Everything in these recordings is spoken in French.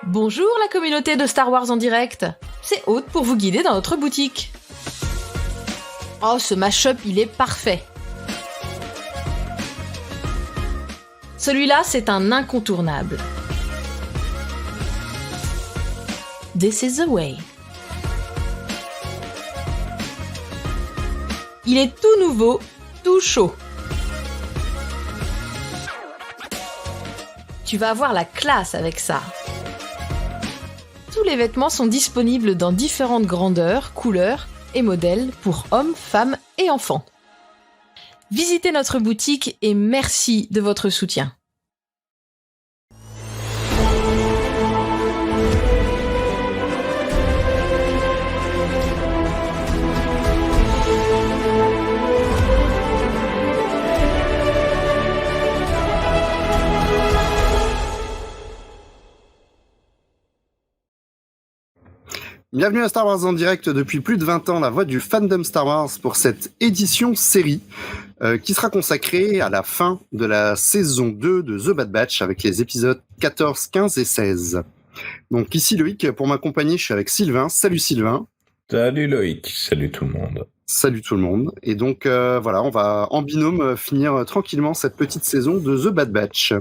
Bonjour la communauté de Star Wars en direct, c'est Aude pour vous guider dans notre boutique. Oh, ce mash-up, il est parfait. Celui-là, c'est un incontournable. This is the way. Il est tout nouveau, tout chaud. Tu vas avoir la classe avec ça. Tous les vêtements sont disponibles dans différentes grandeurs, couleurs et modèles pour hommes, femmes et enfants. Visitez notre boutique et merci de votre soutien. Bienvenue à Star Wars en direct depuis plus de 20 ans, la voix du fandom Star Wars pour cette édition série qui sera consacrée à la fin de la saison 2 de The Bad Batch avec les épisodes 14, 15 et 16. Donc ici Loïc, pour m'accompagner, je suis avec Sylvain. Salut Sylvain. Salut Loïc, salut tout le monde. Salut tout le monde. Et donc voilà, on va en binôme finir tranquillement cette petite saison de The Bad Batch.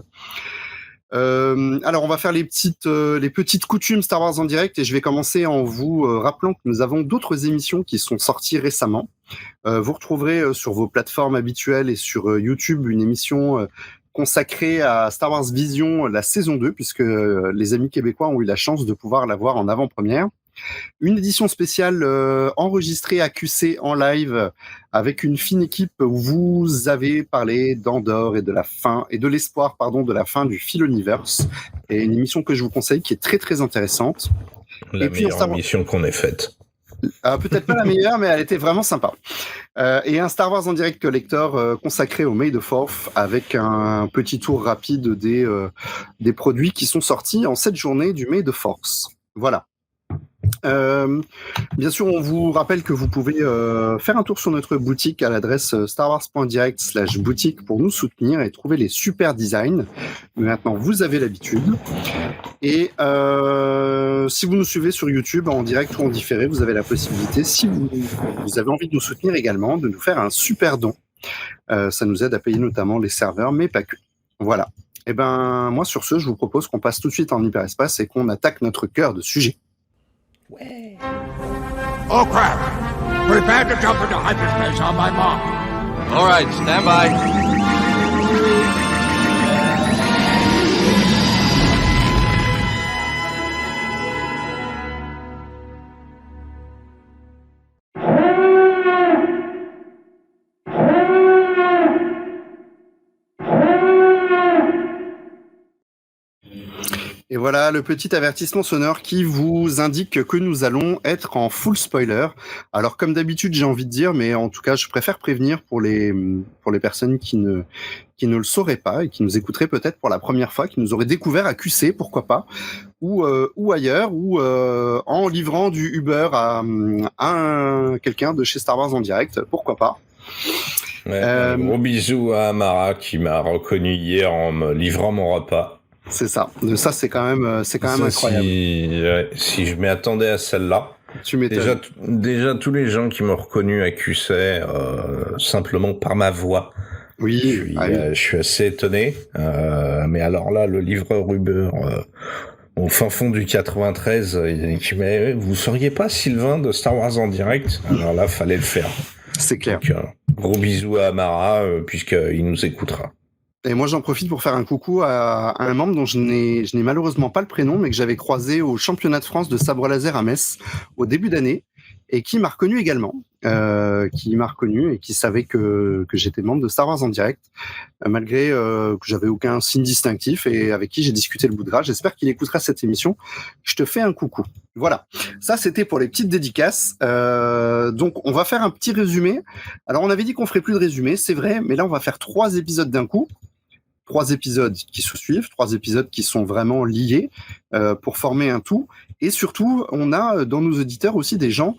Alors on va faire les petites coutumes Star Wars en direct et je vais commencer en vous rappelant que nous avons d'autres émissions qui sont sorties récemment. Vous retrouverez sur vos plateformes habituelles et sur YouTube une émission consacrée à Star Wars Vision, la saison 2, puisque les amis québécois ont eu la chance de pouvoir la voir en avant-première. Une édition spéciale enregistrée à QC en live avec une fine équipe où vous avez parlé d'Andorre et de la fin et de l'espoir de la fin du Philoniverse, et une émission que je vous conseille qui est très très intéressante. La meilleure émission qu'on ait faite. Peut-être pas la meilleure, mais elle était vraiment sympa. Et un Star Wars en direct collector consacré au May the 4th avec un petit tour rapide des produits qui sont sortis en cette journée du May the Force. Voilà. Bien sûr, on vous rappelle que vous pouvez faire un tour sur notre boutique à l'adresse starwars.direct/boutique pour nous soutenir et trouver les super designs. Mais maintenant, vous avez l'habitude. Et si vous nous suivez sur YouTube en direct ou en différé, vous avez la possibilité, si vous avez envie de nous soutenir également, de nous faire un super don. Ça nous aide à payer notamment les serveurs, mais pas que. Voilà. Et ben, moi, sur ce, je vous propose qu'on passe tout de suite en hyperespace et qu'on attaque notre cœur de sujet. Ouais. Oh crap! Prepare to jump into hyperspace on my mark. All right, stand by. Et voilà le petit avertissement sonore qui vous indique que nous allons être en full spoiler. Alors comme d'habitude, j'ai envie de dire, mais en tout cas, je préfère prévenir pour les personnes qui ne le sauraient pas et qui nous écouteraient peut-être pour la première fois, qui nous auraient découvert à QC, pourquoi pas, ou ailleurs, ou en livrant du Uber à quelqu'un de chez Star Wars en direct, pourquoi pas. Ouais, gros bisous à Amara qui m'a reconnu hier en me livrant mon repas. C'est ça. Ça, c'est quand même incroyable. Si je m'y attendais à celle-là. Tu m'étonnes. Déjà, tous les gens qui m'ont reconnu à QC, simplement par ma voix. Oui. Je suis assez étonné. Mais alors là, le livreur Uber, au fin fond du 93, il dit, mais vous seriez pas Sylvain de Star Wars en direct? Alors là, fallait le faire. C'est clair. Donc, gros bisous à Amara, puisqu'il nous écoutera. Et moi, j'en profite pour faire un coucou à un membre dont je n'ai malheureusement pas le prénom, mais que j'avais croisé au championnat de France de sabre laser à Metz au début d'année, et qui m'a reconnu également, et qui savait que j'étais membre de Star Wars en direct, malgré que j'avais aucun signe distinctif, et avec qui j'ai discuté le bout de gras. J'espère qu'il écoutera cette émission. Je te fais un coucou. Voilà. Ça, c'était pour les petites dédicaces. Donc, on va faire un petit résumé. Alors, on avait dit qu'on ferait plus de résumé, c'est vrai, mais là, on va faire 3 épisodes d'un coup. 3 épisodes qui se suivent, 3 épisodes qui sont vraiment liés pour former un tout. Et surtout, on a dans nos auditeurs aussi des gens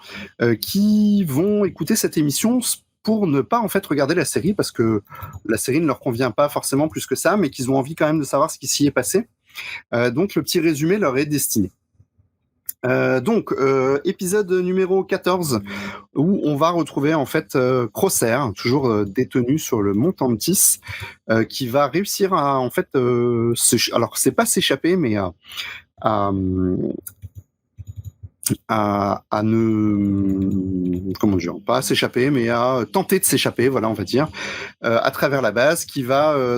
qui vont écouter cette émission pour ne pas en fait regarder la série parce que la série ne leur convient pas forcément plus que ça, mais qu'ils ont envie quand même de savoir ce qui s'y est passé. Donc le petit résumé leur est destiné. Épisode numéro 14, où on va retrouver en fait Crosshair, toujours détenu sur le mont Tantis, qui va réussir à en fait alors c'est pas s'échapper, mais à ne comment dire, pas à s'échapper, mais à tenter de s'échapper, voilà, on va dire, à travers la base, qui va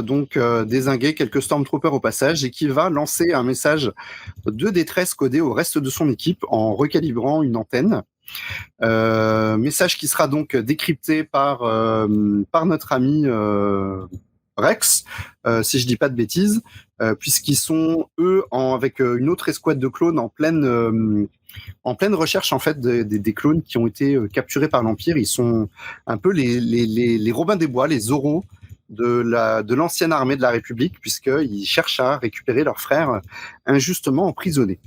dézinguer quelques Stormtroopers au passage et qui va lancer un message de détresse codé au reste de son équipe en recalibrant une antenne. Message qui sera donc décrypté par notre ami Rex, si je dis pas de bêtises, puisqu'ils sont eux avec une autre escouade de clones en pleine recherche en fait des clones qui ont été capturés par l'Empire. Ils sont un peu les Robins des Bois, les Zorro de l'ancienne armée de la République, puisqu'ils cherchent à récupérer leurs frères injustement emprisonnés.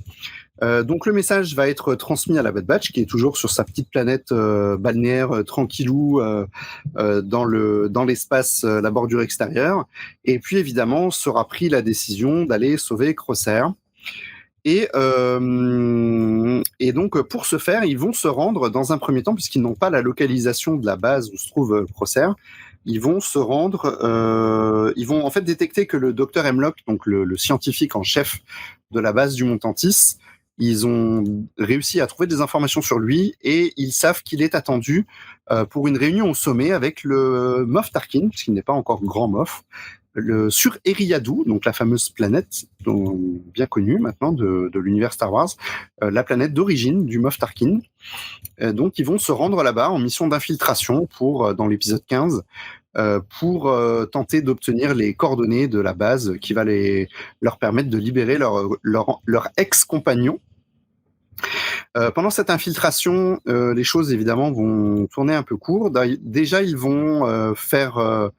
Donc le message va être transmis à la Bad Batch, qui est toujours sur sa petite planète balnéaire tranquillou dans l'espace, la bordure extérieure. Et puis évidemment sera pris la décision d'aller sauver Crosshair. Et donc pour ce faire, ils vont se rendre dans un premier temps, puisqu'ils n'ont pas la localisation de la base où se trouve Crosshair. Ils vont se rendre, ils vont en fait détecter que le docteur Hemlock, donc le scientifique en chef de la base du Mont Tantis, ils ont réussi à trouver des informations sur lui et ils savent qu'il est attendu pour une réunion au sommet avec le Moff Tarkin, puisqu'il n'est pas encore grand Moff, sur Eriadu, donc la fameuse planète bien connue maintenant de l'univers Star Wars, la planète d'origine du Moff Tarkin. Donc ils vont se rendre là-bas en mission d'infiltration dans l'épisode 15, pour tenter d'obtenir les coordonnées de la base qui va leur permettre de libérer leur ex-compagnon. Pendant cette infiltration, les choses évidemment vont tourner un peu court. Déjà, ils vont faire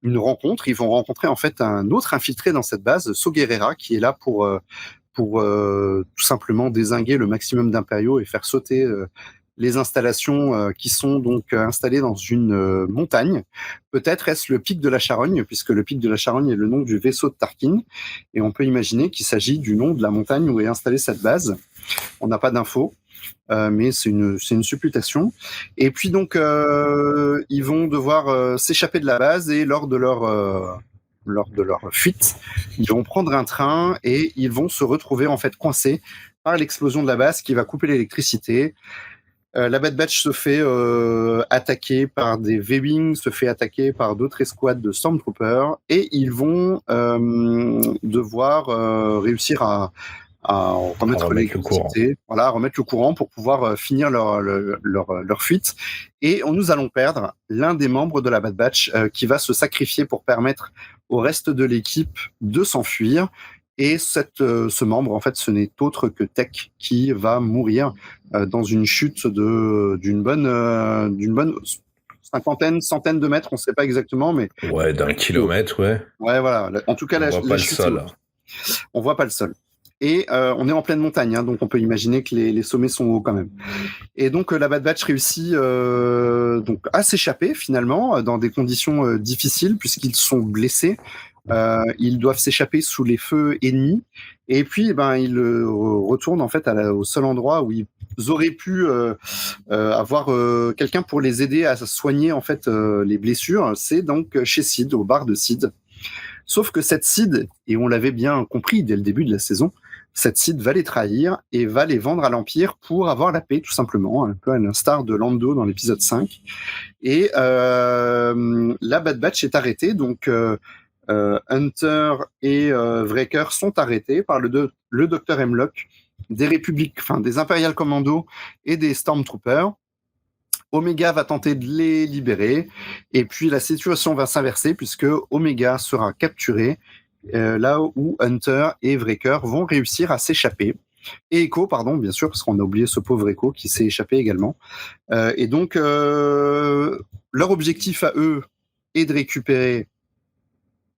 une rencontre. Ils vont rencontrer en fait un autre infiltré dans cette base, Saw Gerrera, qui est là pour tout simplement dézinguer le maximum d'impériaux et faire sauter les installations qui sont donc installées dans une montagne. Peut-être est-ce le pic de la Charogne, puisque le pic de la Charogne est le nom du vaisseau de Tarkin, et on peut imaginer qu'il s'agit du nom de la montagne où est installée cette base. On n'a pas d'infos, mais c'est une supputation. Et puis donc ils vont devoir s'échapper de la base, et lors de leur fuite, ils vont prendre un train et ils vont se retrouver en fait coincés par l'explosion de la base qui va couper l'électricité. La Bad Batch se fait attaquer par des V-Wings, se fait attaquer par d'autres escouades de Stormtroopers, et ils vont devoir réussir à remettre l'électricité, remettre le courant pour pouvoir finir leur fuite. Et nous allons perdre l'un des membres de la Bad Batch qui va se sacrifier pour permettre au reste de l'équipe de s'enfuir. Et ce membre, en fait, ce n'est autre que Tech, qui va mourir dans une chute d'une bonne centaine de mètres, on ne sait pas exactement, mais ouais, d'un kilomètre, ouais. Ouais, voilà. En tout cas, on voit pas le sol. On voit pas le sol. Et on est en pleine montagne, hein, donc on peut imaginer que les sommets sont hauts quand même. Et donc la Bad Batch réussit donc à s'échapper finalement dans des conditions difficiles, puisqu'ils sont blessés. Ils doivent s'échapper sous les feux ennemis, et puis ils retournent en fait au seul endroit où ils auraient pu avoir quelqu'un pour les aider à soigner en fait les blessures. C'est donc chez Sid, au bar de Sid. Sauf que cette Sid, et on l'avait bien compris dès le début de la saison, cette Sid va les trahir et va les vendre à l'Empire pour avoir la paix, tout simplement, un peu à l'instar de Lando dans l'épisode 5. Et la Bad Batch est arrêtée, donc Hunter et Wrecker sont arrêtés par le docteur Hemlock, des républiques, enfin des Imperial Commandos et des Stormtroopers. Omega va tenter de les libérer, et puis la situation va s'inverser puisque Omega sera capturé là où Hunter et Wrecker vont réussir à s'échapper. Et Echo, pardon, bien sûr, parce qu'on a oublié ce pauvre Echo qui s'est échappé également. Et donc, leur objectif à eux est de récupérer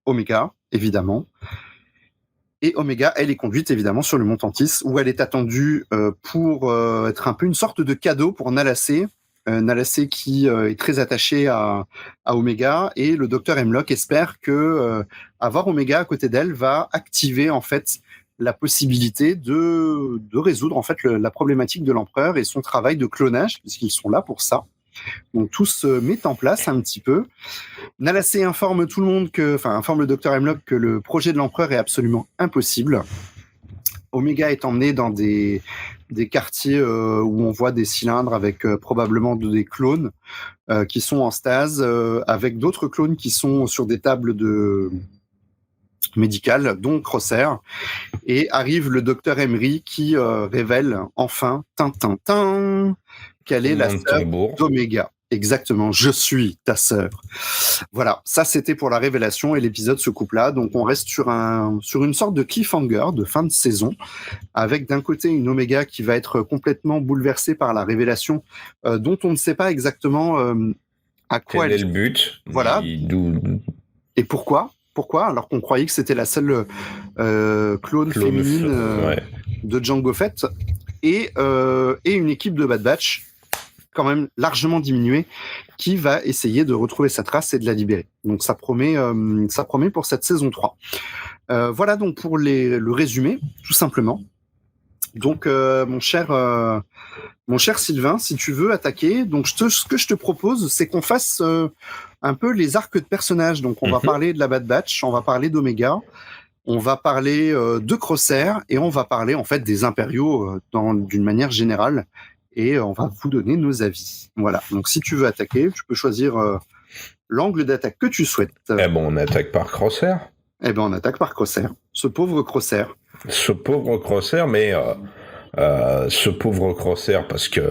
Omega, évidemment. Et Omega, elle est conduite évidemment sur le Mont Tantis, où elle est attendue pour être un peu une sorte de cadeau pour Nalacé. Nalacé qui est très attaché à Omega, et le docteur Hemlock espère que avoir Omega à côté d'elle va activer en fait la possibilité de résoudre en fait la problématique de l'empereur et son travail de clonage, puisqu'ils sont là pour ça. Donc tout se met en place un petit peu. Nalacé informe tout le monde informe le docteur Hemlock que le projet de l'empereur est absolument impossible. Omega est emmené dans des quartiers où on voit des cylindres avec probablement des clones qui sont en stase, avec d'autres clones qui sont sur des tables médicales, dont Crosshair. Et arrive le docteur Emery qui révèle enfin, quelle est la sœur d'Omega. Exactement, je suis ta sœur. Voilà, ça c'était pour la révélation et l'épisode se coupe là. Donc on reste sur une sorte de cliffhanger de fin de saison, avec d'un côté une Omega qui va être complètement bouleversée par la révélation dont on ne sait pas exactement à quoi quel est le but. Voilà. Et pourquoi alors qu'on croyait que c'était la seule clone féminine de Jango Fett et une équipe de Bad Batch quand même largement diminuée qui va essayer de retrouver sa trace et de la libérer. Donc ça promet pour cette saison 3. Voilà donc pour le résumé, tout simplement. Donc mon cher Sylvain, si tu veux attaquer, donc ce que je te propose, c'est qu'on fasse un peu les arcs de personnages. Donc on va parler de la Bad Batch, on va parler d'Omega, on va parler de Crosshair et on va parler en fait des impériaux d'une manière générale. Et on va vous donner nos avis. Voilà. Donc, si tu veux attaquer, tu peux choisir l'angle d'attaque que tu souhaites. Eh ben, on attaque par Crosshair. Eh ben, on attaque par Crosshair. Ce pauvre Crosshair, mais ce pauvre Crosshair, parce que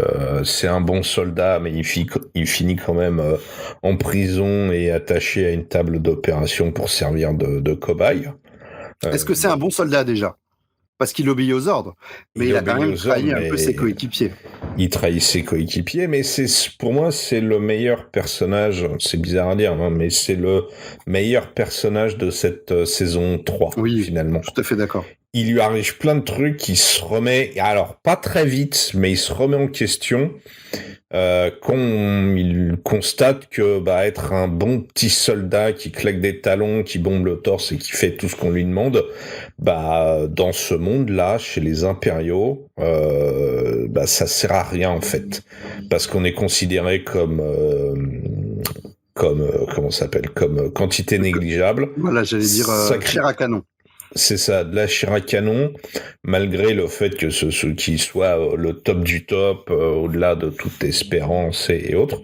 c'est un bon soldat, mais il finit quand même en prison et attaché à une table d'opération pour servir de cobaye. Est-ce que c'est un bon soldat déjà ? Parce qu'il obéit aux ordres, mais il a quand même trahi un peu ses coéquipiers. Il trahit ses coéquipiers, mais pour moi, c'est le meilleur personnage, c'est bizarre à dire, hein, mais c'est le meilleur personnage de cette saison 3, finalement. Tout à fait d'accord. Il lui arrive plein de trucs, il se remet, alors pas très vite, mais il se remet en question quand il constate que être un bon petit soldat qui claque des talons, qui bombe le torse et qui fait tout ce qu'on lui demande, dans ce monde-là, chez les impériaux, ça sert à rien en fait, parce qu'on est considéré comme quantité négligeable. Voilà, j'allais dire chair à canon. C'est ça, de la chair à canon, malgré le fait que ce qui soit le top du top, au-delà de toute espérance et autres.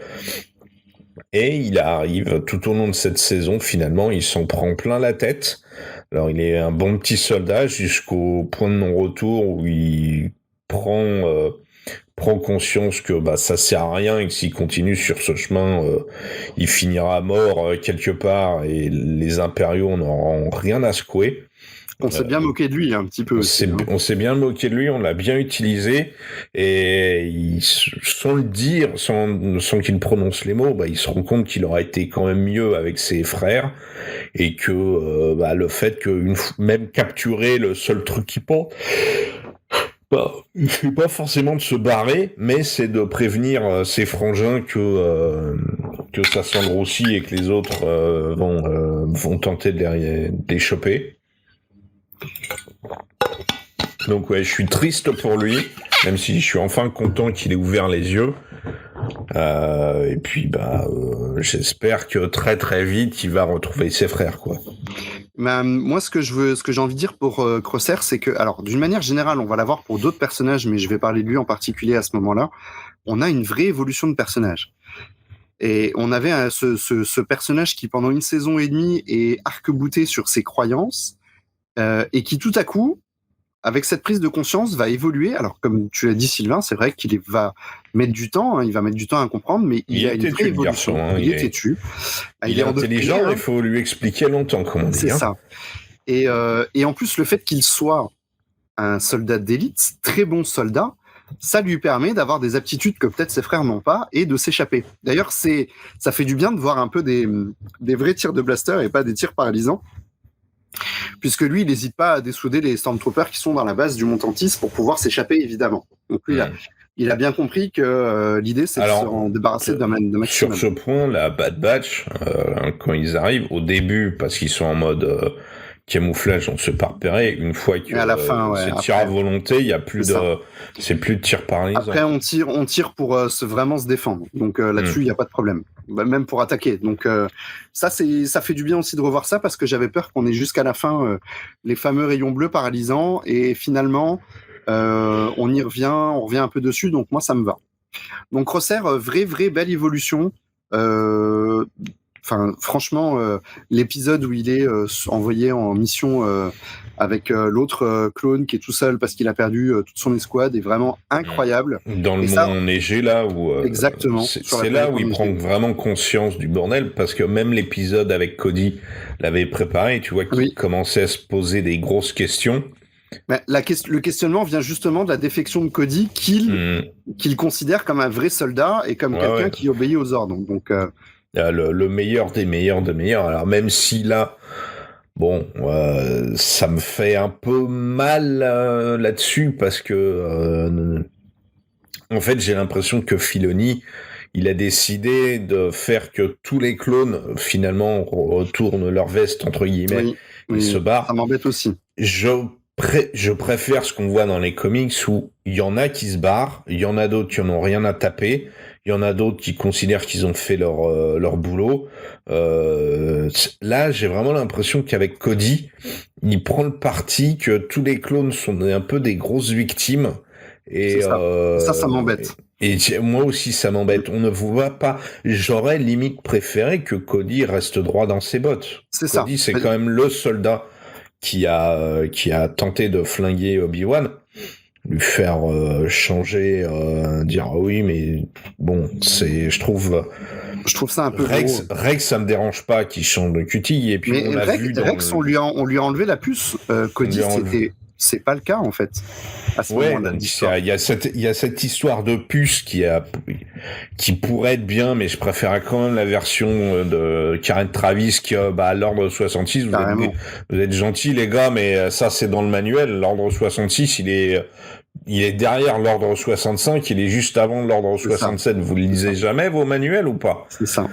Et il arrive, tout au long de cette saison, finalement, il s'en prend plein la tête. Alors, il est un bon petit soldat jusqu'au point de non-retour où il prend conscience que ça sert à rien et que s'il continue sur ce chemin, il finira mort quelque part et les impériaux n'auront rien à secouer. On s'est bien moqué de lui un petit peu aussi. On s'est bien moqué de lui, on l'a bien utilisé et sans le dire, sans qu'il prononce les mots, il se rend compte qu'il aurait été quand même mieux avec ses frères et que le fait que même capturer le seul truc qu'il pense, il fait pas forcément de se barrer, mais c'est de prévenir ses frangins que ça sent le roussi et que les autres vont tenter de les choper. Donc je suis triste pour lui, même si je suis enfin content qu'il ait ouvert les yeux. Et puis j'espère que très très vite il va retrouver ses frères, quoi. Moi, ce que j'ai envie de dire pour Crosshair, c'est que, alors, d'une manière générale, on va l'avoir pour d'autres personnages, mais je vais parler de lui en particulier à ce moment-là. On a une vraie évolution de personnage. Et on avait ce personnage qui, pendant une saison et demie, est arc-bouté sur ses croyances, et qui, tout à coup, avec cette prise de conscience, va évoluer. Alors, comme tu l'as dit, Sylvain, c'est vrai qu'il va mettre du temps, il va mettre du temps à comprendre, mais il a une vraie évolution. Il est têtu. Il est intelligent, il faut lui expliquer longtemps, comme on dit. C'est ça. Et en plus, le fait qu'il soit un soldat d'élite, très bon soldat, ça lui permet d'avoir des aptitudes que peut-être ses frères n'ont pas et de s'échapper. D'ailleurs, ça fait du bien de voir un peu des vrais tirs de blaster et pas des tirs paralysants. Puisque lui, il n'hésite pas à dessouder les Stormtroopers qui sont dans la base du Montantis pour pouvoir s'échapper, évidemment. Donc lui, il a bien compris que l'idée, c'est de s'en débarrasser d'un maximum. Sur ce point, la Bad Batch, quand ils arrivent, au début, parce qu'ils sont en mode camouflage, on se fait pas repérer. Une fois que à la fin, c'est tir à volonté, il y a plus c'est plus de tir par les Après, on tire pour vraiment se défendre. Donc là-dessus, il n'y a pas de problème. Même pour attaquer. Donc ça fait du bien aussi de revoir ça parce que j'avais peur qu'on ait jusqu'à la fin les fameux rayons bleus paralysants et finalement on revient un peu dessus. Donc moi, ça me va. Donc Crosser, vraie belle évolution. Franchement, l'épisode où il est envoyé en mission avec l'autre clone qui est tout seul parce qu'il a perdu toute son escouade est vraiment incroyable. Dans le monde enneigé, là où exactement, c'est là où il prend vraiment conscience du bordel parce que même l'épisode avec Cody l'avait préparé, tu vois, qu'il commençait à se poser des grosses questions. Le questionnement vient justement de la défection de Cody qu'il considère comme un vrai soldat et comme quelqu'un qui obéit aux ordres. Donc le meilleur des meilleurs de meilleurs. Alors même si là, bon, ça me fait un peu mal là-dessus parce que en fait j'ai l'impression que Filoni, il a décidé de faire que tous les clones finalement retournent leur veste entre guillemets et se barrent. Ça m'embête aussi. Je préfère ce qu'on voit dans les comics où il y en a qui se barrent, il y en a d'autres qui en ont rien à taper. Il y en a d'autres qui considèrent qu'ils ont fait leur boulot. Là, j'ai vraiment l'impression qu'avec Cody, il prend le parti que tous les clones sont un peu des grosses victimes. Et ça m'embête. Et moi aussi, ça m'embête. On ne voit pas. J'aurais limite préféré que Cody reste droit dans ses bottes. Cody, c'est quand même le soldat qui a tenté de flinguer Obi-Wan. Lui faire changer, dire oui, mais bon, je trouve ça un peu Rex, ça me dérange pas qu'il change de cutie et puis mais on l'a vu dans Rex, on lui a enlevé la puce. Cody, c'est pas le cas en fait. Il y a cette histoire de puce qui pourrait être bien, mais je préfère quand même la version de Karen Traviss qui à l'ordre 66. Vous êtes gentils les gars, mais ça c'est dans le manuel. L'ordre 66, il est derrière l'ordre 65, il est juste avant l'ordre 67. Vous le lisez jamais vos manuels ou pas? C'est ça.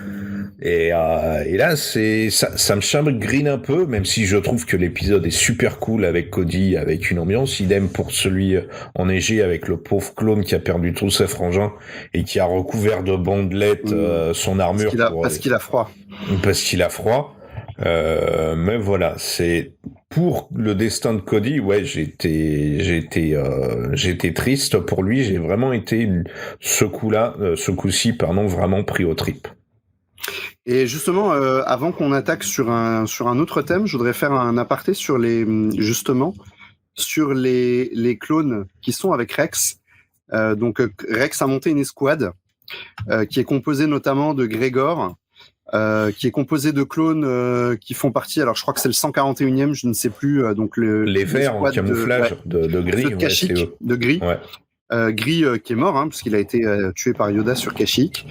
Et là, ça me chagrine un peu, même si je trouve que l'épisode est super cool avec Cody, avec une ambiance. Idem pour celui enneigé avec le pauvre clone qui a perdu tous ses frangins et qui a recouvert de bandelettes son armure. Parce qu'il a froid. Parce qu'il a froid. Mais voilà, c'est pour le destin de Cody. Ouais, j'étais triste pour lui. J'ai vraiment été ce coup-ci, vraiment pris aux tripes. Et justement, avant qu'on attaque sur un autre thème, je voudrais faire un aparté sur les clones qui sont avec Rex. Donc Rex a monté une escouade qui est composée notamment de Gregor, qui est composé de clones qui font partie, alors je crois que c'est le 141e, je ne sais plus, donc les verts en camouflage de gris, de gris. Ouais. Gris qui est mort, puisqu'il a été tué par Yoda sur Kashyyyk.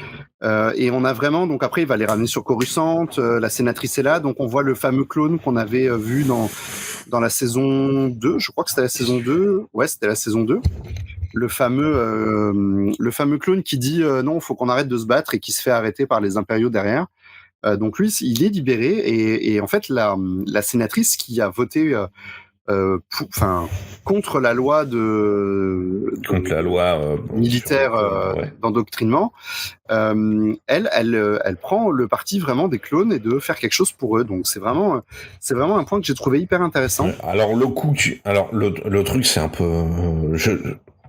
Et on a vraiment, donc après il va les ramener sur Coruscant, la sénatrice est là, donc on voit le fameux clone qu'on avait vu dans la saison 2, je crois que c'était la saison 2, ouais c'était la saison 2, le fameux clone qui dit non, il faut qu'on arrête de se battre et qui se fait arrêter par les impériaux derrière. Donc lui, il est libéré et en fait la sénatrice qui a voté contre la loi militaire d'endoctrinement, elle prend le parti vraiment des clones et de faire quelque chose pour eux. Donc c'est vraiment un point que j'ai trouvé hyper intéressant. Alors le truc c'est un peu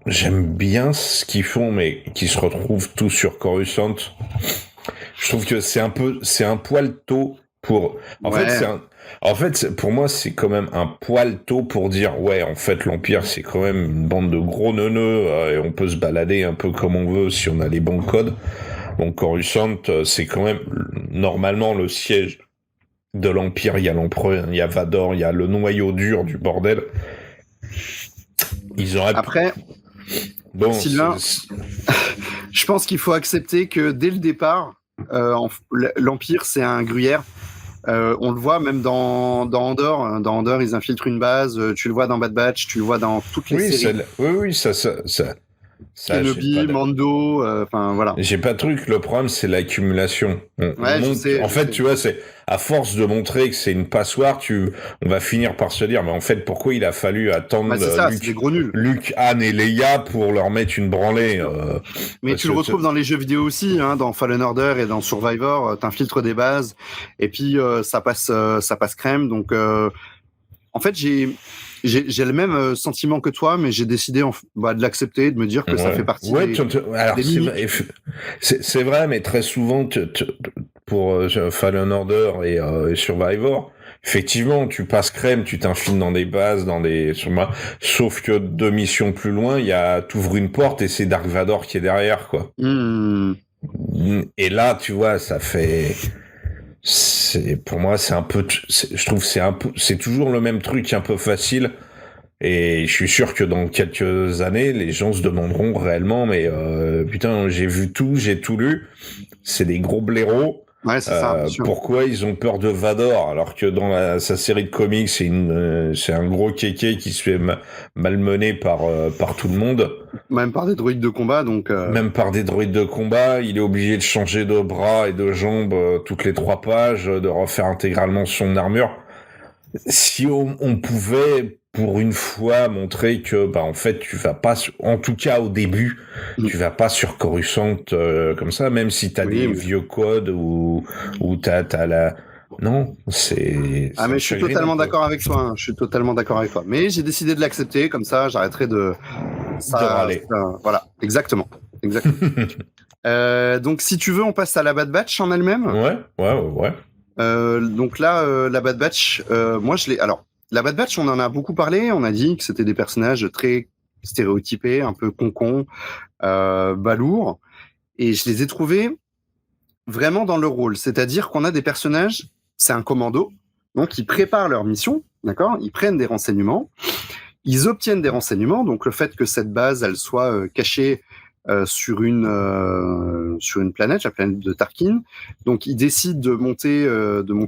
j'aime bien ce qu'ils font, mais qui se retrouvent tous sur Coruscant. Je trouve que c'est un poil tôt pour. En fait, pour moi, c'est quand même un poil tôt pour dire ouais, en fait, l'Empire, c'est quand même une bande de gros neuneux et on peut se balader un peu comme on veut si on a les bons codes. Donc Coruscant, c'est quand même normalement le siège de l'Empire. Il y a l'Empereur, il y a Vador, il y a le noyau dur du bordel. Ils auraient. Après. Bon, Sylvain, je pense qu'il faut accepter que dès le départ, l'Empire, c'est un gruyère. On le voit même dans Andor. Dans Andor, ils infiltrent une base. Tu le vois dans Bad Batch, tu le vois dans toutes les séries. Oui, ça. Ça, Kenobi, Mando, enfin voilà. J'ai pas de truc, le problème c'est l'accumulation. Je sais, tu vois, c'est à force de montrer que c'est une passoire, on va finir par se dire, mais en fait, pourquoi il a fallu attendre c'est des gros nuls. Luke, Han et Leia pour leur mettre une branlée. Mais tu le retrouves dans les jeux vidéo aussi, dans Fallen Order et dans Survivor, t'infiltres des bases et puis ça passe crème. Donc en fait j'ai le même sentiment que toi, mais j'ai décidé de l'accepter, de me dire que ça fait partie des c'est vrai, mais très souvent, pour Fallen Order et Survivor, effectivement, tu passes crème, tu t'infiles dans des bases, sauf que 2 missions plus loin, t'ouvres une porte et c'est Dark Vador qui est derrière, quoi. Et là, tu vois, ça fait... pour moi, je trouve c'est toujours le même truc un peu facile. Et je suis sûr que dans quelques années, les gens se demanderont réellement, mais putain, j'ai vu tout, j'ai tout lu. C'est des gros blaireaux. Ouais, c'est ça. Pourquoi ils ont peur de Vador alors que dans sa série de comics, c'est un gros kéké qui se fait malmener par tout le monde. Même par des droïdes de combat, donc. Même par des droïdes de combat, il est obligé de changer de bras et de jambes toutes les 3 pages, de refaire intégralement son armure. Si on pouvait pour une fois montrer que en fait tu vas pas en tout cas au début tu vas pas sur Coruscant comme ça, même si t'as des vieux codes ou t'as la non c'est mais je suis totalement d'accord avec toi, je suis totalement d'accord avec toi, mais j'ai décidé de l'accepter, comme ça j'arrêterai de râler. Voilà, exactement. Donc si tu veux on passe à la Bad Batch en elle-même. Ouais. Donc là la Bad Batch moi je l'ai la Bad Batch, on en a beaucoup parlé, on a dit que c'était des personnages très stéréotypés, un peu concons, balourds, et je les ai trouvés vraiment dans leur rôle. C'est-à-dire qu'on a des personnages, c'est un commando, donc ils préparent leur mission, d'accord ? Ils prennent des renseignements, ils obtiennent des renseignements, donc le fait que cette base, elle soit cachée sur une planète, la planète de Tarkin, donc ils décident de monter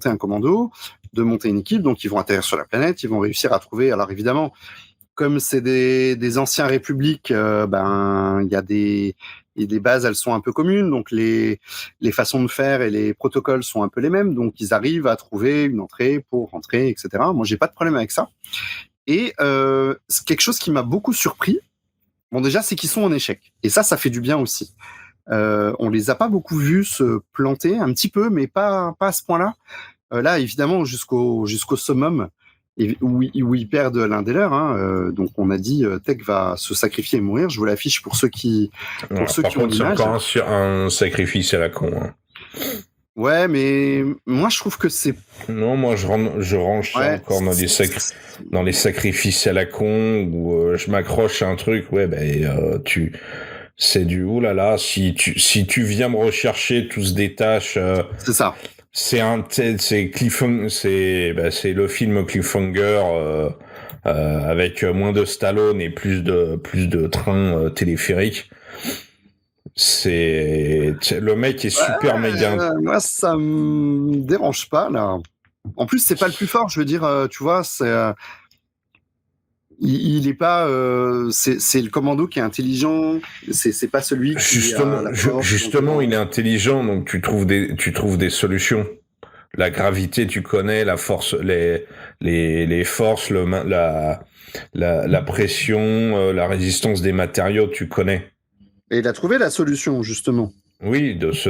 un commando, de monter une équipe, donc ils vont atterrir sur la planète, ils vont réussir à trouver, alors évidemment, comme c'est des anciens républiques, il y a des bases, elles sont un peu communes, donc les façons de faire et les protocoles sont un peu les mêmes, donc ils arrivent à trouver une entrée pour rentrer, etc. Moi, j'ai pas de problème avec ça. Et c'est quelque chose qui m'a beaucoup surpris. Bon, déjà, c'est qu'ils sont en échec. Et ça fait du bien aussi. On les a pas beaucoup vus se planter, un petit peu, mais pas à ce point-là. Là, évidemment, jusqu'au summum, où ils perdent l'un des leurs. Donc, on a dit, Tech va se sacrifier et mourir. Je vous l'affiche pour ceux qui ont l'image. C'est encore un sacrifice à la con. Ouais, mais moi, je trouve que c'est... Non, moi, je range ça encore dans les sacrifices à la con, où je m'accroche à un truc, c'est du oulala, si tu viens me rechercher, tout se détache. C'est ça. C'est le film Cliffhanger avec moins de Stallone et plus de trains téléphériques. Le mec est super méga. Moi, ça me dérange pas là. En plus, c'est pas le plus fort. Je veux dire, tu vois, il est pas. C'est le commando qui est intelligent. C'est pas celui qui. Justement, il est intelligent, donc tu trouves des solutions. La gravité, tu connais, la force, les forces, la pression, la résistance des matériaux, tu connais. Et il a trouvé la solution, justement. Oui, de se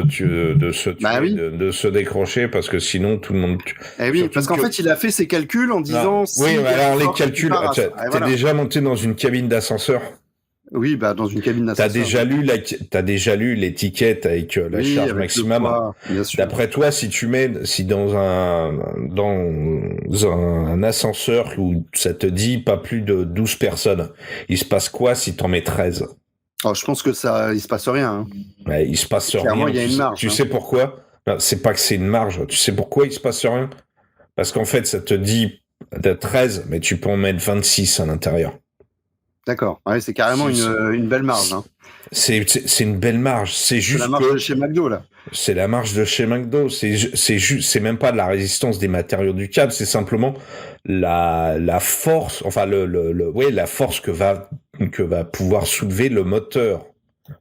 décrocher, parce que sinon tout le monde. Oui, parce qu'en fait, il a fait ses calculs en disant. Alors les calculs. T'es déjà monté dans une cabine d'ascenseur. Oui, dans une cabine d'ascenseur. T'as déjà lu l'étiquette avec la charge maximum. D'après toi, si dans un ascenseur où ça te dit pas plus de 12 personnes, il se passe quoi si t'en mets 13? Oh, je pense que il se passe rien. Il se passe rien. Clairement, il y a une marge. Tu sais pourquoi? C'est pas que c'est une marge. Tu sais pourquoi il se passe rien? Parce qu'en fait, ça te dit de 13, mais tu peux en mettre 26 à l'intérieur. D'accord. Ouais, c'est carrément une belle marge. C'est une belle marge. C'est juste la marge de chez McDo, là. C'est la marge de chez McDo. C'est même pas de la résistance des matériaux du câble. C'est simplement la force, enfin la force que va rythme que va pouvoir soulever le moteur.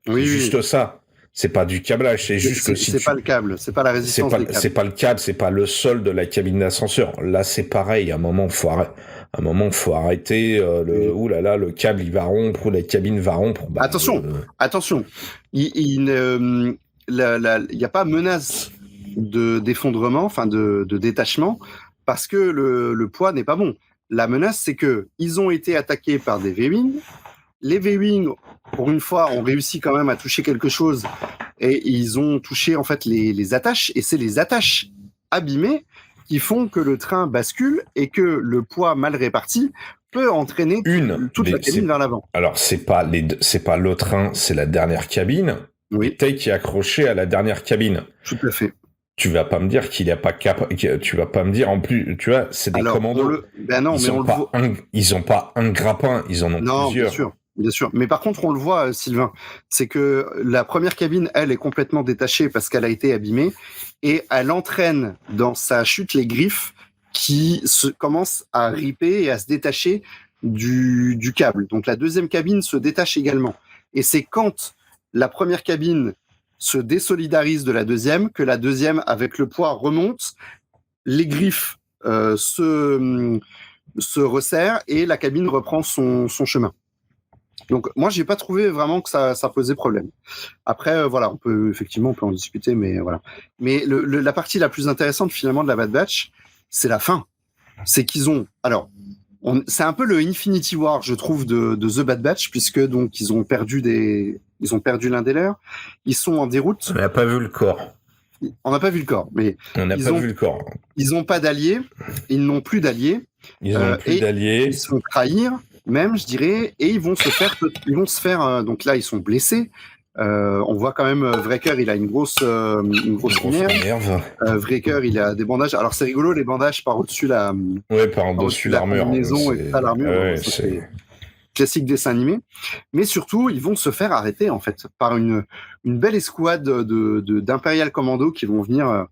Oui, C'est juste ça. C'est pas du câblage, c'est juste que si c'est pas le câble, c'est pas la résistance des câbles. c'est pas le câble, c'est pas le sol de la cabine d'ascenseur. Là, c'est pareil. À un moment, faut arrêter. Le câble il va rompre ou la cabine va rompre. Bah, Attention. Il y a pas menace d'effondrement, enfin de détachement, parce que le poids n'est pas bon. La menace, c'est que ils ont été attaqués par des V-Wing. Les V-Wing, pour une fois, ont réussi quand même à toucher quelque chose et ils ont touché en fait les attaches, et c'est les attaches abîmées qui font que le train bascule et que le poids mal réparti peut entraîner toute la cabine vers l'avant. Alors c'est pas le train, c'est la dernière cabine. Oui. Tay qui est accroché à la dernière cabine. Tout à fait. Tu vas pas me dire qu'il n'y a pas tu vas pas me dire en plus, tu vois, c'est des commandos. Ils ont pas un grappin, ils en ont plusieurs. Bien sûr. Mais par contre, on le voit, Sylvain, c'est que la première cabine, elle, est complètement détachée parce qu'elle a été abîmée et elle entraîne dans sa chute les griffes qui commencent à riper et à se détacher du câble. Donc la deuxième cabine se détache également. Et c'est quand la première cabine se désolidarise de la deuxième que la deuxième, avec le poids, remonte, les griffes se resserrent et la cabine reprend son chemin. Donc moi j'ai pas trouvé vraiment que ça posait problème. Après on peut en discuter, mais voilà. Mais la partie la plus intéressante finalement de la Bad Batch, c'est la fin. C'est qu'ils ont c'est un peu le Infinity War, je trouve, de The Bad Batch, puisque donc ils ont perdu l'un des leurs. Ils sont en déroute. On n'a pas vu le corps. On n'a pas vu le corps, mais vu le corps. Ils n'ont pas d'alliés. Ils n'ont plus d'alliés. Ils n'ont plus d'alliés. Ils se font trahir, même, je dirais, et ils vont se faire. Donc là, ils sont blessés. On voit quand même Wrecker, il a une grosse nerve. Wrecker, il a des bandages. Alors c'est rigolo, les bandages par au-dessus par-dessus l'armure. Maison et pas l'armure. Ouais, c'est classique dessin animé. Mais surtout, ils vont se faire arrêter en fait par une belle escouade d'Imperial Commando qui vont venir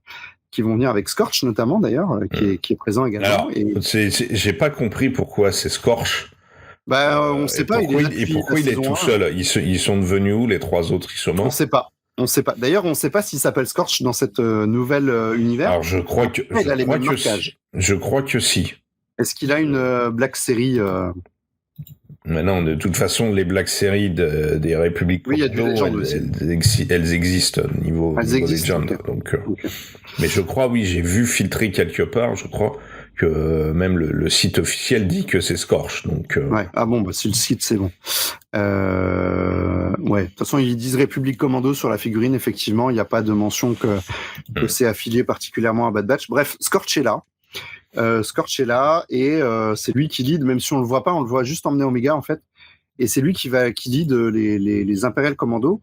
avec Scorch notamment d'ailleurs, qui est présent également. Alors, j'ai pas compris pourquoi c'est Scorch. On sait pas. Pourquoi il est tout seul? Ils sont devenus où les trois autres qui sont? On sait pas. D'ailleurs, on sait pas s'il s'appelle Scorch dans cette nouvelle univers. Alors je crois que si. Est-ce qu'il a une Black Series Mais non, de toute façon, les Black Series des Républiques elles existent au niveau Legend. Donc, okay. Mais je crois, j'ai vu filtrer quelque part, je crois que même le site officiel dit que c'est Scorch. Donc, ouais. Ah bon, si le site, c'est bon. Ouais. De toute façon, ils disent République Commando sur la figurine. Effectivement, il n'y a pas de mention que c'est affilié particulièrement à Bad Batch. Bref, Scorch est là. Et c'est lui qui lead, même si on le voit pas, on le voit juste emmener Omega en fait. Et c'est lui qui lead les Imperial Commando.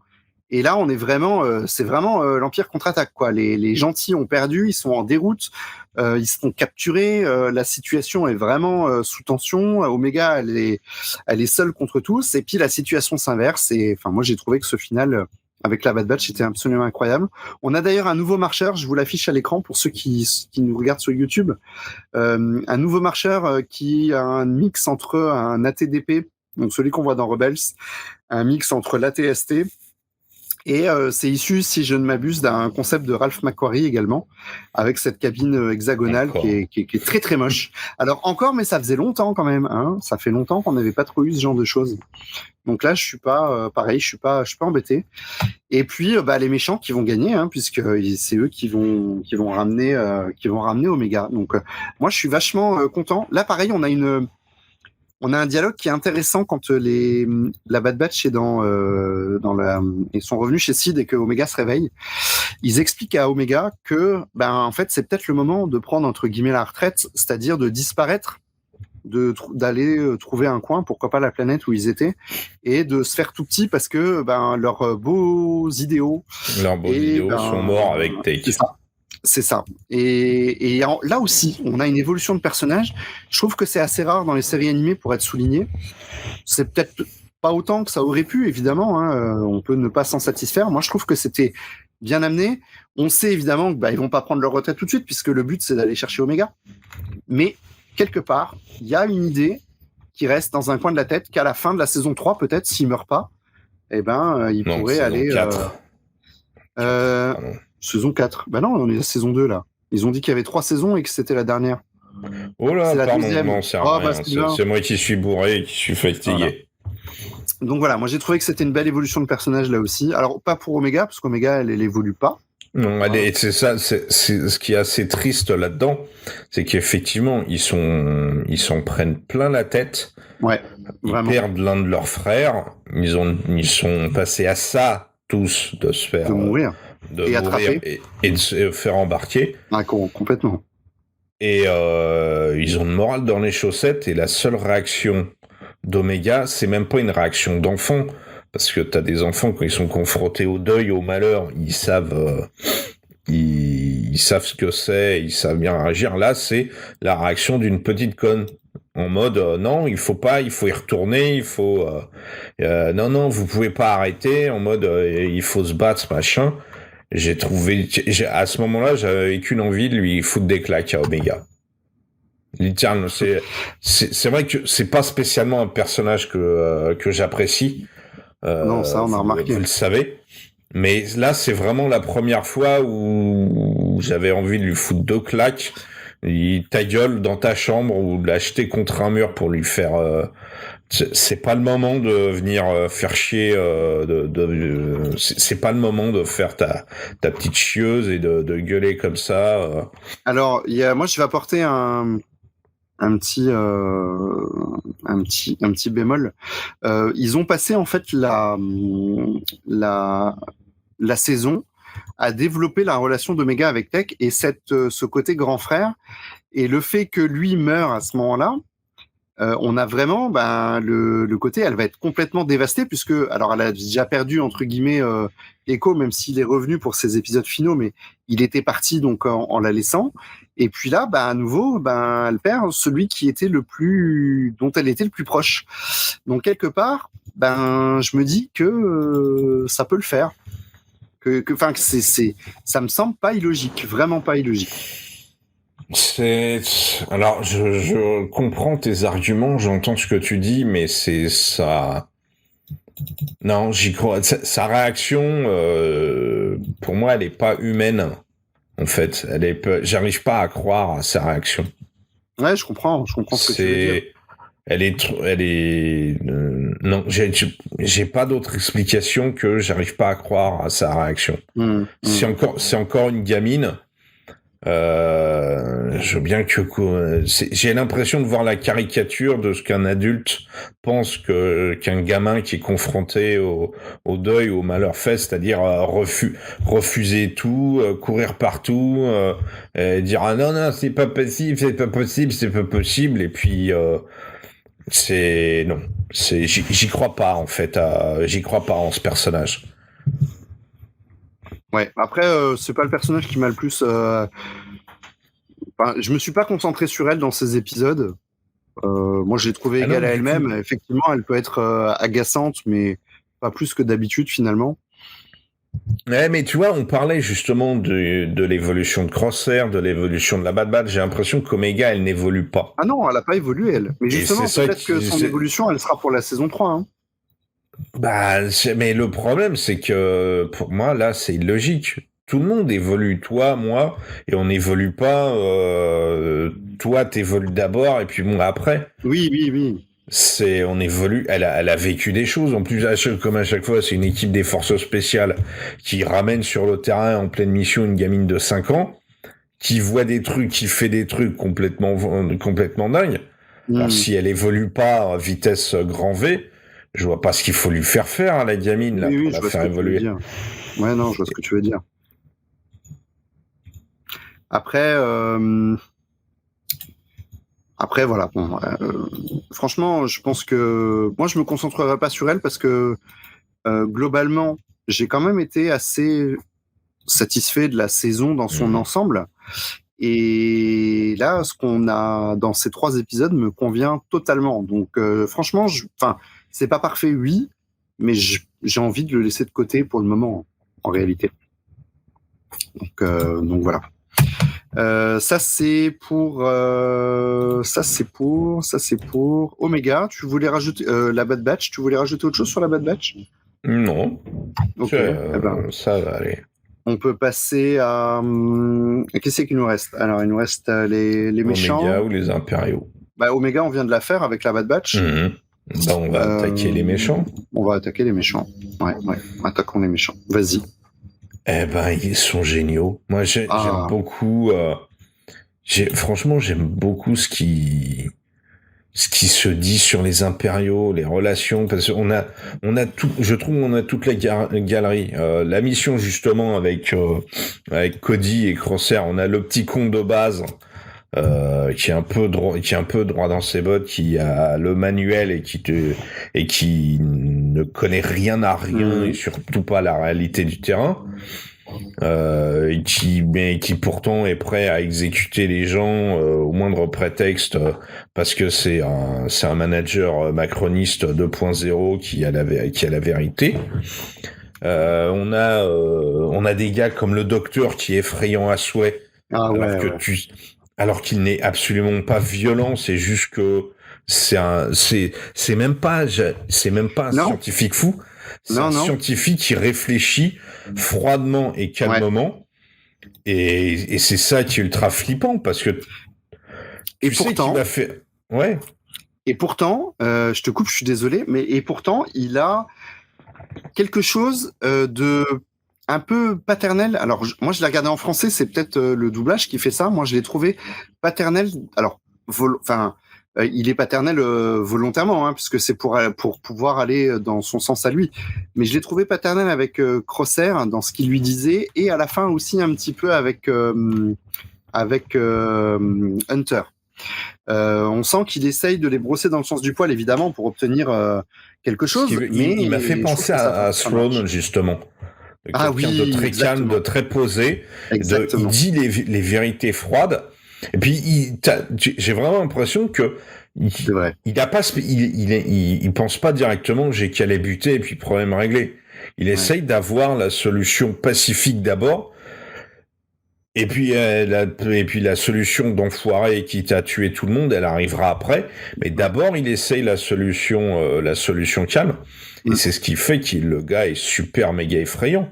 Et là, on est vraiment, c'est vraiment l'Empire contre-attaque quoi. Les gentils ont perdu, ils sont en déroute, ils se font capturer. La situation est vraiment sous tension. Omega, elle est seule contre tous. Et puis la situation s'inverse. Et enfin, moi, j'ai trouvé que ce final avec la Bad Batch était absolument incroyable. On a d'ailleurs un nouveau marcheur. Je vous l'affiche à l'écran pour ceux qui nous regardent sur YouTube. Un nouveau marcheur qui a un mix entre un ATDP, donc celui qu'on voit dans Rebels, un mix entre l'ATST. Et c'est issu, si je ne m'abuse, d'un concept de Ralph McQuarrie également, avec cette cabine hexagonale qui est très très moche. Alors encore, mais ça faisait longtemps quand même. Hein, ça fait longtemps qu'on n'avait pas trop eu ce genre de choses. Donc là, je suis pas embêté. Et puis, les méchants qui vont gagner, hein, puisque c'est eux qui vont ramener Omega. Donc moi, je suis vachement content. Là, pareil, on a un dialogue qui est intéressant quand la Bad Batch est ils sont revenus chez Sid et que Omega se réveille. Ils expliquent à Omega que, en fait, c'est peut-être le moment de prendre entre guillemets la retraite, c'est-à-dire de disparaître, d'aller trouver un coin, pourquoi pas la planète où ils étaient, et de se faire tout petit parce que leurs beaux idéaux sont morts avec Take. C'est ça. Et là aussi, on a une évolution de personnage. Je trouve que c'est assez rare dans les séries animées pour être souligné. C'est peut-être pas autant que ça aurait pu, évidemment. Hein. On peut ne pas s'en satisfaire. Moi, je trouve que c'était bien amené. On sait évidemment que ils vont pas prendre leur retraite tout de suite, puisque le but c'est d'aller chercher Omega. Mais quelque part, il y a une idée qui reste dans un coin de la tête, qu'à la fin de la saison 3, peut-être, s'il meurt pas, il pourrait aller... 4. Saison 4. Bah non, on est à la saison 2, là. Ils ont dit qu'il y avait 3 saisons et que c'était la dernière. Oh là, C'est la pardon, deuxième. non, c'est Oh, rien. bah, C'est moi qui suis bourré et qui suis fatigué. Voilà. Donc voilà, moi j'ai trouvé que c'était une belle évolution de personnage là aussi. Alors pas pour Omega, parce qu'Omega elle évolue pas. Non, c'est ça, c'est ce qui est assez triste là-dedans, c'est qu'effectivement ils s'en prennent plein la tête. Ouais, vraiment. Ils perdent l'un de leurs frères. Ils sont passés à ça tous de se faire De mourir. Et attraper. et de se faire embarquer. Ah, complètement. Et ils ont le moral dans les chaussettes et la seule réaction d'Omega, c'est même pas une réaction d'enfant, parce que t'as des enfants quand ils sont confrontés au deuil, au malheur, ils savent ce que c'est, ils savent bien réagir. Là, c'est la réaction d'une petite conne, en mode non, il faut pas, il faut y retourner, il faut non, vous pouvez pas arrêter, en mode il faut se battre, machin. À ce moment-là, j'avais qu'une envie de lui foutre des claques à Omega. Littéralement, c'est vrai que c'est pas spécialement un personnage que j'apprécie. Non, ça on a remarqué. Vous le savez. Mais là, c'est vraiment la première fois où j'avais envie de lui foutre 2 claques. Ta gueule dans ta chambre ou de l'acheter contre un mur pour lui faire... c'est pas le moment de venir faire chier. C'est pas le moment de faire ta petite chieuse et de gueuler comme ça. Alors, moi je vais apporter un petit bémol. Ils ont passé en fait la saison à développer la relation d'Omega avec Tech et ce côté grand frère, et le fait que lui meure à ce moment-là, on a vraiment le côté, elle va être complètement dévastée, puisque alors elle a déjà perdu entre guillemets Echo, même s'il est revenu pour ses épisodes finaux, mais il était parti donc en la laissant. Et puis là, à nouveau, elle perd celui qui était dont elle était le plus proche. Donc quelque part, je me dis que ça peut le faire. Ça me semble pas illogique, vraiment pas illogique. Alors, je comprends tes arguments, j'entends ce que tu dis, mais c'est ça. Non, j'y crois. Sa réaction, pour moi, elle est pas humaine. En fait, j'arrive pas à croire à sa réaction. Ouais, je comprends ce que tu veux dire. Elle est. Non, j'ai pas d'autre explication que j'arrive pas à croire à sa réaction. C'est encore une gamine. Je veux bien j'ai l'impression de voir la caricature de ce qu'un adulte pense qu'un gamin qui est confronté au deuil, au malheur fait, c'est-à-dire refuser tout, courir partout, dire ah non c'est pas possible, et puis j'y crois pas en fait, j'y crois pas en ce personnage. Ouais, après, c'est pas le personnage qui m'a le plus... je me suis pas concentré sur elle dans ces épisodes. Moi, je l'ai trouvée égale à elle-même. Effectivement, elle peut être agaçante, mais pas plus que d'habitude, finalement. Ouais, mais tu vois, on parlait justement de l'évolution de Crosshair, de l'évolution de la Bad Batch. J'ai l'impression qu'Omega, elle n'évolue pas. Ah non, elle a pas évolué, elle. Mais justement, peut-être que son évolution, elle sera pour la saison 3, hein. Mais le problème, c'est que pour moi, là, c'est illogique. Tout le monde évolue, toi, moi, et on n'évolue pas. Toi, t'évolues d'abord, et puis moi après. Oui. On évolue. Elle a vécu des choses. En plus, comme à chaque fois, c'est une équipe des forces spéciales qui ramène sur le terrain en pleine mission une gamine de 5 ans qui voit des trucs, qui fait des trucs complètement dingues. Alors, si elle évolue pas à vitesse grand V, je vois pas ce qu'il faut lui faire à la gamine là, pour la faire évoluer. Ouais, non, je vois ce que tu veux dire. Après, voilà. Bon, franchement, je pense que moi, je me concentrerai pas sur elle parce que globalement, j'ai quand même été assez satisfait de la saison dans son ensemble. Et là, ce qu'on a dans ces 3 épisodes me convient totalement. Donc, franchement, c'est pas parfait, oui, mais j'ai envie de le laisser de côté pour le moment, en réalité. Donc voilà. Ça c'est pour Omega. Tu voulais rajouter la Bad Batch. Tu voulais rajouter autre chose sur la Bad Batch? Non. Ok. Ça va aller. On peut passer à qu'est-ce qu'il nous reste? Alors il nous reste les méchants. Omega ou les impériaux. Bah Omega, on vient de la faire avec la Bad Batch. Bah, on va attaquer les méchants. On va attaquer les méchants. Ouais. Attaquons les méchants. Vas-y. Eh ben, ils sont géniaux. Moi, j'aime beaucoup. Franchement, j'aime beaucoup ce qui se dit sur les impériaux, les relations, parce qu'on a tout. Je trouve on a toute la galerie. La mission justement avec Cody et Crosshair, on a le petit con de base. Qui est un peu droit dans ses bottes, qui a le manuel et qui ne connaît rien à rien et surtout pas la réalité du terrain, et qui pourtant est prêt à exécuter les gens au moindre prétexte parce que c'est un manager macroniste 2.0 qui a la vérité. On a des gars comme le docteur qui est effrayant à souhait. Alors qu'il n'est absolument pas violent, c'est juste que c'est même pas un scientifique fou, c'est un scientifique qui réfléchit froidement et calmement, et c'est ça qui est ultra flippant parce que et pourtant, qu'il va faire... ouais. Et pourtant, je te coupe, je suis désolé, mais pourtant il a quelque chose de un peu paternel. Alors, moi, je l'ai regardé en français, c'est peut-être le doublage qui fait ça. Moi, je l'ai trouvé paternel. Alors, il est paternel volontairement, puisque c'est pour pouvoir aller dans son sens à lui. Mais je l'ai trouvé paternel avec Crosshair dans ce qu'il lui disait, et à la fin aussi un petit peu avec Hunter. On sent qu'il essaye de les brosser dans le sens du poil, évidemment, pour obtenir quelque chose. Il m'a fait penser à Throne, justement. Quelqu'un de très calme, de très posé. Il dit les vérités froides. Et puis, j'ai vraiment l'impression que il pense pas directement j'ai qu'à les buter et puis problème réglé. Il essaye d'avoir la solution pacifique d'abord. Et puis la solution d'enfoiré qui t'a tué tout le monde, elle arrivera après. Mais d'abord, il essaye la solution calme. Et c'est ce qui fait que le gars est super méga effrayant.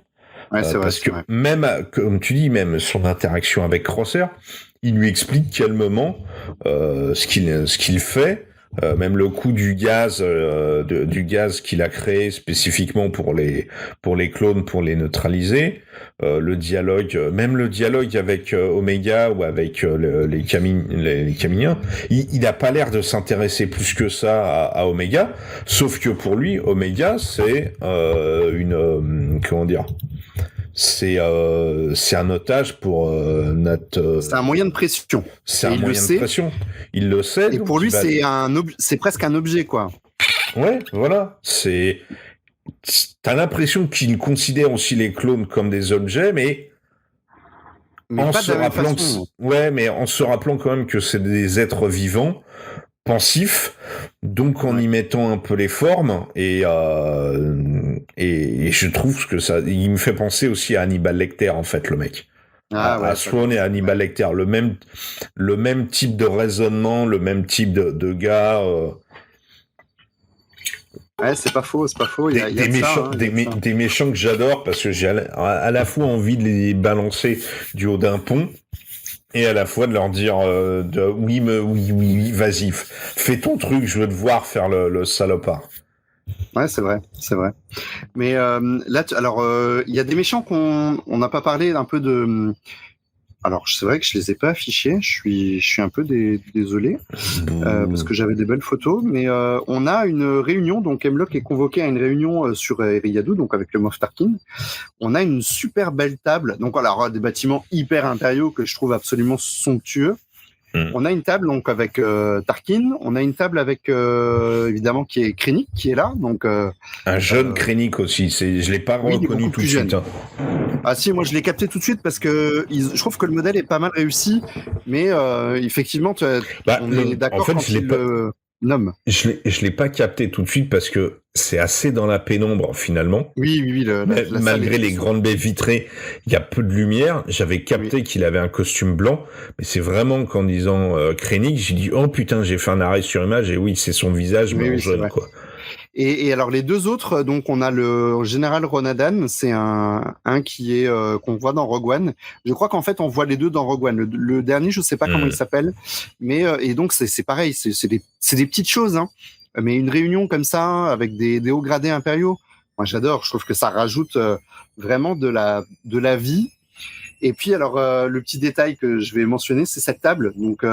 Ouais, c'est vrai, parce que même, comme tu dis, même son interaction avec Crosshair, il lui explique calmement ce qu'il fait. Même le coup du gaz qu'il a créé spécifiquement pour les clones, pour les neutraliser. Le dialogue avec Omega ou avec les Caminiens, il a pas l'air de s'intéresser plus que ça à Omega, sauf que pour lui, Omega, c'est c'est un otage pour notre. C'est un moyen de pression. C'est un moyen de pression. Il le sait. Et pour lui, c'est presque un objet, quoi. Ouais, voilà. T'as l'impression qu'il considère aussi les clones comme des objets, mais en pas se de la même rappelant façon. mais en se rappelant quand même que c'est des êtres vivants, pensifs, donc en y mettant un peu les formes, et je trouve que il me fait penser aussi à Hannibal Lecter, en fait, le mec. À Swan et Hannibal Lecter, le même type de raisonnement, le même type de gars. Ouais, c'est pas faux. Il y a des méchants que j'adore parce que j'ai à la fois envie de les balancer du haut d'un pont et à la fois de leur dire oui, vas-y, fais ton truc, je veux te voir faire le salopard. Ouais, c'est vrai. Mais là, il y a des méchants qu'on n'a pas parlé un peu de. Alors, c'est vrai que je les ai pas affichés. Je suis un peu désolé parce que j'avais des belles photos. Mais on a une réunion. Donc, Hemlock est convoqué à une réunion sur Eriadu, donc avec le Moff Tarkin. On a une super belle table. Donc, alors des bâtiments hyper impériaux que je trouve absolument somptueux. On a une table donc avec Tarkin. On a une table avec évidemment qui est Krennic qui est là. Donc un jeune Krennic aussi. Je l'ai pas reconnu tout de suite. Ah si, moi je l'ai capté tout de suite parce que je trouve que le modèle est pas mal réussi. Mais effectivement, on est d'accord. En fait, Nom. Je l'ai pas capté tout de suite parce que c'est assez dans la pénombre finalement. Oui, Malgré les grandes baies vitrées, il y a peu de lumière. J'avais capté qu'il avait un costume blanc, mais c'est vraiment qu'en disant Krennic, j'ai dit oh putain, j'ai fait un arrêt sur image et oui, c'est son visage mais en jaune quoi. Et alors les deux autres, donc on a le général Ronadan, c'est un qui est qu'on voit dans Rogue One. Je crois qu'en fait on voit les deux dans Rogue One. Le dernier, je sais pas comment il s'appelle, mais et donc c'est pareil, c'est des petites choses, hein. Mais une réunion comme ça avec des hauts gradés impériaux, moi j'adore. Je trouve que ça rajoute vraiment de la vie. Et puis alors le petit détail que je vais mentionner, c'est cette table. Donc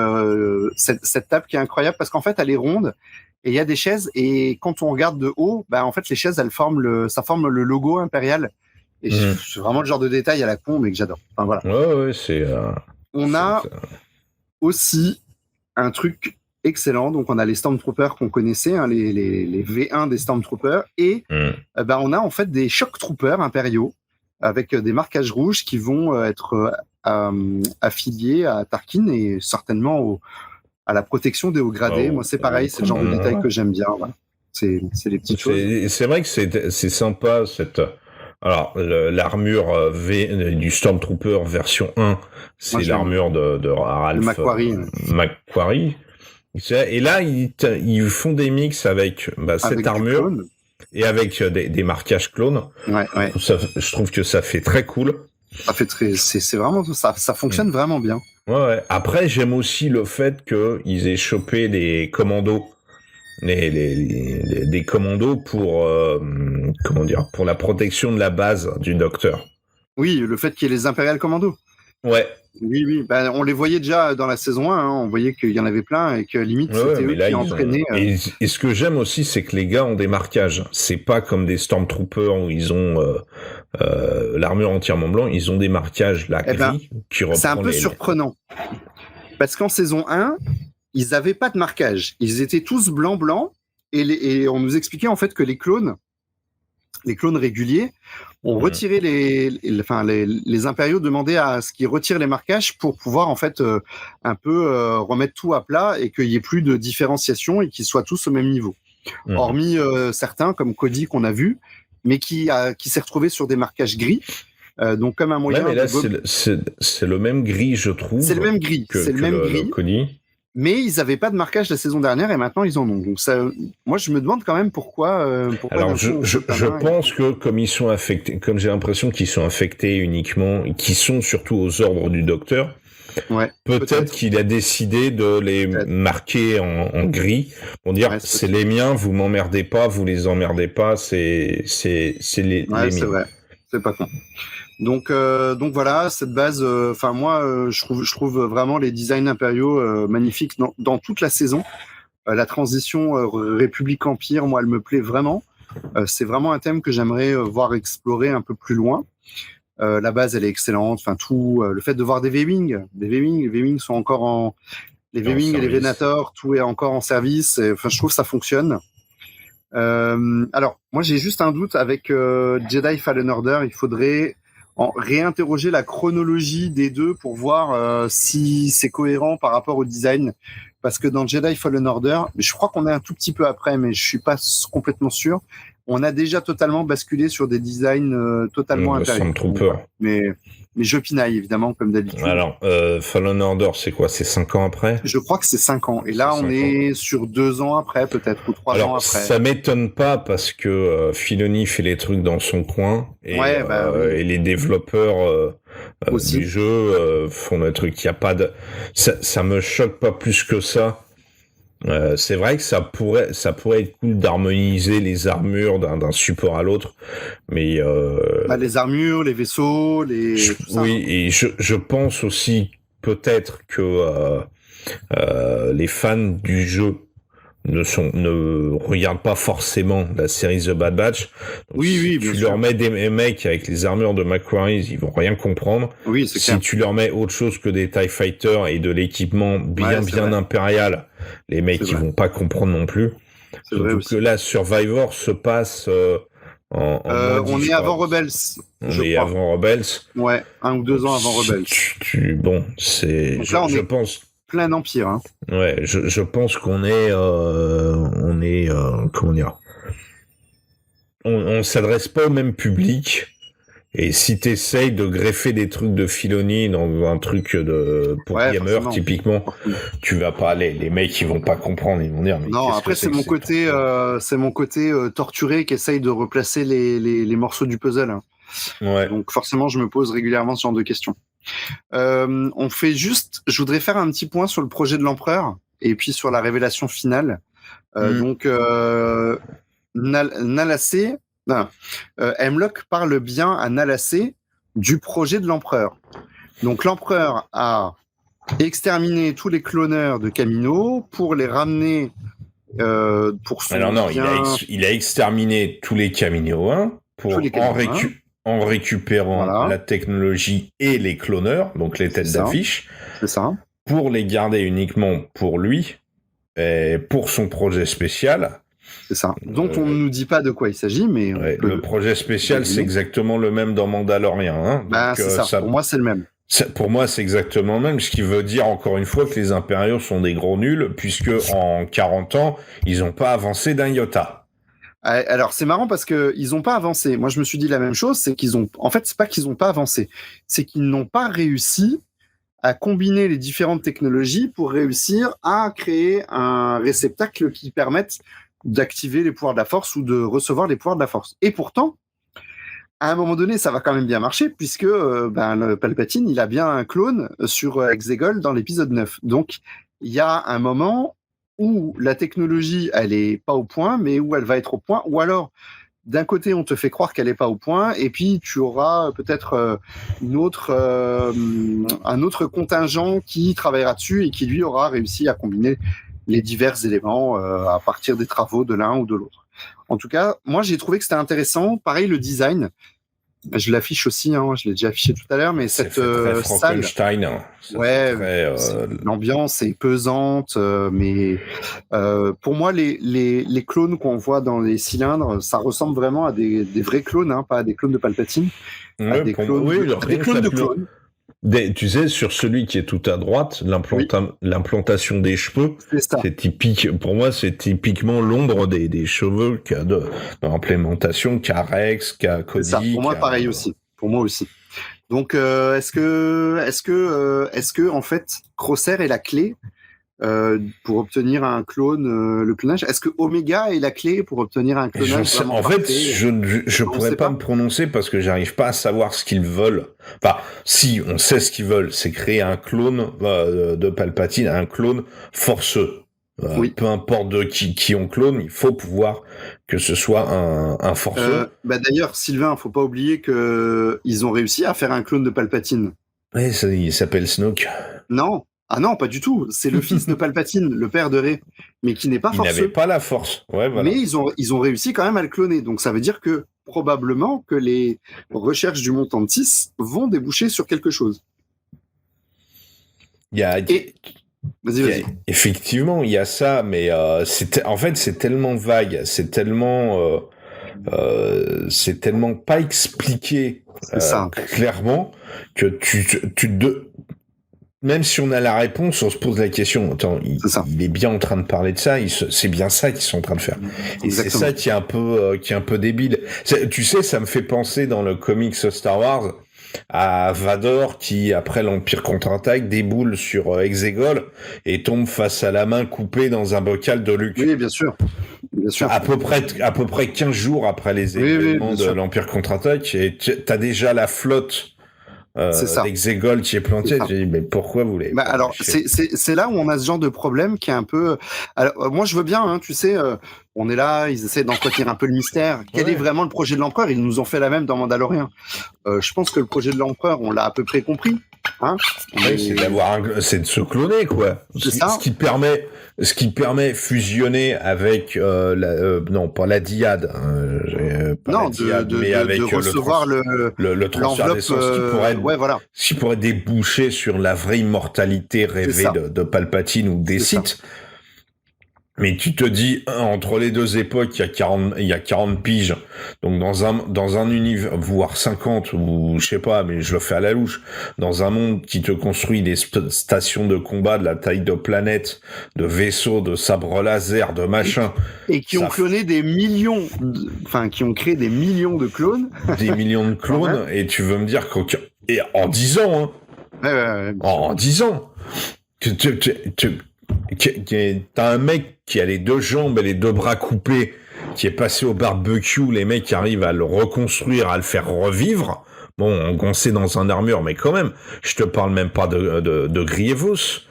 cette table qui est incroyable parce qu'en fait elle est ronde. Et il y a des chaises, et quand on regarde de haut, bah en fait les chaises ça forme le logo impérial. Et c'est vraiment le genre de détail à la con, mais que j'adore. Enfin voilà. Ouais, c'est. On a aussi un truc excellent. Donc on a les Stormtroopers qu'on connaissait, hein, les V1 des Stormtroopers, et on a en fait des Shock Troopers impériaux avec des marquages rouges qui vont être affiliés à Tarkin et certainement à la protection des hauts gradés. Moi, c'est pareil, c'est le genre de détail que j'aime bien. Voilà. C'est les petites choses. C'est vrai que c'est sympa, alors, l'armure du Stormtrooper version 1, c'est l'armure de Ralph McQuarrie. Et là, ils font des mix avec cette armure et avec des marquages clones. Ouais. Je trouve que ça fait très cool. C'est vraiment ça fonctionne vraiment bien. Ouais. Après, j'aime aussi le fait qu'ils aient chopé des commandos, des commandos pour pour la protection de la base du docteur. Oui, le fait qu'il y ait les Imperial Commandos. Ouais. Oui. On les voyait déjà dans la saison 1, hein. On voyait qu'il y en avait plein et que limite c'était eux qui entraînaient. Et ce que j'aime aussi, c'est que les gars ont des marquages. C'est pas comme des Stormtroopers où ils ont l'armure entièrement blanc. Ils ont des marquages gris qui reprend. C'est un peu surprenant parce qu'en saison 1, ils avaient pas de marquage. Ils étaient tous blanc et on nous expliquait en fait que les clones réguliers ont retiré les impériaux demandaient à ce qu'ils retirent les marquages pour pouvoir en fait un peu remettre tout à plat et qu'il y ait plus de différenciation et qu'ils soient tous au même niveau. Hormis certains comme Cody qu'on a vu, mais qui s'est retrouvé sur des marquages gris. Donc comme un moyen. Mais là c'est le même gris, je trouve. C'est le même gris. C'est le même gris. Cody. Mais ils n'avaient pas de marquage la saison dernière et maintenant ils en ont. Donc ça, moi je me demande quand même pourquoi. Alors je pense que comme ils sont affectés, comme j'ai l'impression qu'ils sont affectés uniquement, qui sont surtout aux ordres du docteur. Ouais. Peut-être qu'il a décidé de les marquer en gris pour dire c'est les miens, vous m'emmerdez pas, vous les emmerdez pas, c'est les miens. C'est vrai, c'est pas con. Donc voilà, cette base. Moi, je trouve vraiment les designs impériaux magnifiques dans toute la saison. La transition République-Empire, moi, elle me plaît vraiment. C'est vraiment un thème que j'aimerais voir explorer un peu plus loin. La base, elle est excellente. Enfin, tout le fait de voir des V-wing, les V-wing sont encore les V-wing et les Venator, tout est encore en service. Enfin, je trouve que ça fonctionne. Alors, moi, j'ai juste un doute avec Jedi Fallen Order. Il faudrait réinterroger la chronologie des deux pour voir si c'est cohérent par rapport au design. Parce que dans Jedi Fallen Order, je crois qu'on est un tout petit peu après, mais je suis pas complètement sûr. On a déjà totalement basculé sur des designs totalement impériaux. Mais je pinaille, évidemment, comme d'habitude. Alors, Fallen Order, c'est quoi? C'est 5 ans après? Je crois que c'est 5 ans. Et là, on est sur 2 ans après, peut-être, ou 3 ans après. Ça m'étonne pas parce que Filoni fait les trucs dans son coin. Et, et les développeurs du jeu font des trucs. Il y a pas de... Ça me choque pas plus que ça. C'est vrai que ça pourrait être cool d'harmoniser les armures d'un support à l'autre, mais les armures, les vaisseaux, et je pense aussi peut-être que les fans du jeu ne regardent pas forcément la série The Bad Batch. Donc, si tu leur mets des mecs avec les armures de McQuarrie, ils vont rien comprendre. Oui, c'est clair. Si tu leur mets autre chose que des TIE Fighters et de l'équipement bien impérial, les mecs ils vont pas comprendre non plus. Surtout que là, Survivor se passe on est avant Rebels. On est avant Rebels. Ouais, 1 ou 2 ans avant Rebels. Je pense. plein d'empire. Hein. Ouais, je pense qu'on est, comment dire, on s'adresse pas au même public. Et si t'essayes de greffer des trucs de Filoni dans un truc pour gamer, forcément. typiquement, tu vas pas aller. Les mecs, ils vont pas comprendre, ils vont dire. Mais Non, après c'est mon côté, torturé qui essaye de replacer les morceaux du puzzle. Hein. Ouais. Donc forcément, je me pose régulièrement ce genre de questions. Je voudrais faire un petit point sur le projet de l'empereur et puis sur la révélation finale. Donc Nalacé. Hemlock parle bien à Nalacé du projet de l'empereur. Donc l'empereur a exterminé tous les cloneurs de Kamino pour les ramener pour son Alors non, bien... il a exterminé tous les Kaminoans en récupérant la technologie et les cloneurs, donc les têtes d'affiche, c'est ça, pour les garder uniquement pour lui et pour son projet spécial. C'est ça. Dont on ne nous dit pas de quoi il s'agit, mais... le projet spécial, c'est exactement le même dans Mandalorian. Hein. Donc, c'est ça. Pour moi, c'est le même. Pour moi, c'est exactement le même, ce qui veut dire, encore une fois, que les impériaux sont des gros nuls, puisque en 40 ans, ils n'ont pas avancé d'un iota. Alors, c'est marrant parce qu'ils n'ont pas avancé. Moi, je me suis dit la même chose, c'est qu'ils ont... En fait, c'est pas qu'ils n'ont pas avancé, c'est qu'ils n'ont pas réussi à combiner les différentes technologies pour réussir à créer un réceptacle qui permette d'activer les pouvoirs de la force ou de recevoir les pouvoirs de la force. Et pourtant, à un moment donné, ça va quand même bien marcher puisque le Palpatine, il a bien un clone sur Exegol dans l'épisode 9. Donc, il y a un moment où la technologie, elle est pas au point, mais où elle va être au point. Ou alors, d'un côté, on te fait croire qu'elle est pas au point, et puis tu auras peut-être un autre contingent qui travaillera dessus et qui, lui, aura réussi à combiner les divers éléments à partir des travaux de l'un ou de l'autre. En tout cas, moi, j'ai trouvé que c'était intéressant. Pareil, le design. Je l'affiche aussi, hein, je l'ai déjà affiché tout à l'heure, mais cette salle... Ouais, l'ambiance est pesante, mais pour moi, les clones qu'on voit dans les cylindres, ça ressemble vraiment à des vrais clones, hein, pas à des clones de Palpatine. Ouais, des clones de clones. Tu sais, sur celui qui est tout à droite, l'implantation des cheveux, c'est typique. Pour moi, c'est typiquement l'ombre des cheveux qu'a dans l'implémentation qu'a Rex, qu'a Cody. C'est ça. Pour moi, pareil aussi. Pour moi aussi. Donc, est-ce que en fait, Crosshair est la clé pour obtenir un clone, le clonage? Est-ce que Omega est la clé pour obtenir un clonage? En fait, je pourrais pas me prononcer parce que j'arrive pas à savoir ce qu'ils veulent. Enfin, si, on sait ce qu'ils veulent, c'est créer un clone de Palpatine, un clone forceux. Peu importe de qui on clone, il faut pouvoir que ce soit un forceux. D'ailleurs, Sylvain, faut pas oublier que ils ont réussi à faire un clone de Palpatine. Oui, il s'appelle Snoke. Non. Ah non, pas du tout. C'est le fils de Palpatine, le père de Rey, mais qui n'est pas forceux. Il n'avait pas la force. Ouais, voilà. Mais ils ont réussi quand même à le cloner. Donc ça veut dire que probablement que les recherches du Montant de 6 vont déboucher sur quelque chose. Vas-y. Effectivement, il y a ça, mais en fait, c'est tellement vague, c'est tellement pas expliqué clairement que même si on a la réponse, on se pose la question. Attends, il est bien en train de parler de ça. C'est bien ça qu'ils sont en train de faire. Et exactement. C'est ça qui est un peu débile. Tu sais, ça me fait penser dans le comics Star Wars à Vador qui, après l'Empire contre-attaque, déboule sur Exegol et tombe face à la main coupée dans un bocal de Luke. Oui, bien sûr. Bien sûr. À peu près 15 jours après les événements de l'Empire contre-attaque, et t'as déjà la flotte d'Exegol qui est plantée. Tu dis, mais pourquoi vous voulez alors, c'est là où on a ce genre de problème qui est un peu... Alors, moi, je veux bien, hein, tu sais... on est là, ils essaient d'entretenir un peu le mystère. Quel est vraiment le projet de l'Empereur? Ils nous ont fait la même dans Mandalorian. Je pense que le projet de l'Empereur, on l'a à peu près compris. Hein, c'est de se cloner, quoi. C'est ça. Ce qui permet fusionner avec non, pas la dyade. De recevoir le transfert d'essence qui pourrait déboucher sur la vraie immortalité rêvée de Palpatine ou des Sith. Mais tu te dis, entre les deux époques, il y a 40 piges. Donc, dans un univers, voire 50, ou je sais pas, mais je le fais à la louche, dans un monde qui te construit des stations de combat de la taille de planètes, de vaisseaux, de sabres laser, de machins. Et qui ont cloné des millions, qui ont créé des millions de clones. Des millions de clones, et tu veux me dire et en 10 ans, hein. Ouais. En 10 ans. T'as un mec qui a les 2 jambes et les 2 bras coupés, qui est passé au barbecue, les mecs arrivent à le reconstruire, à le faire revivre. Bon, on sait dans un armure, mais quand même, je te parle même pas de Grievous.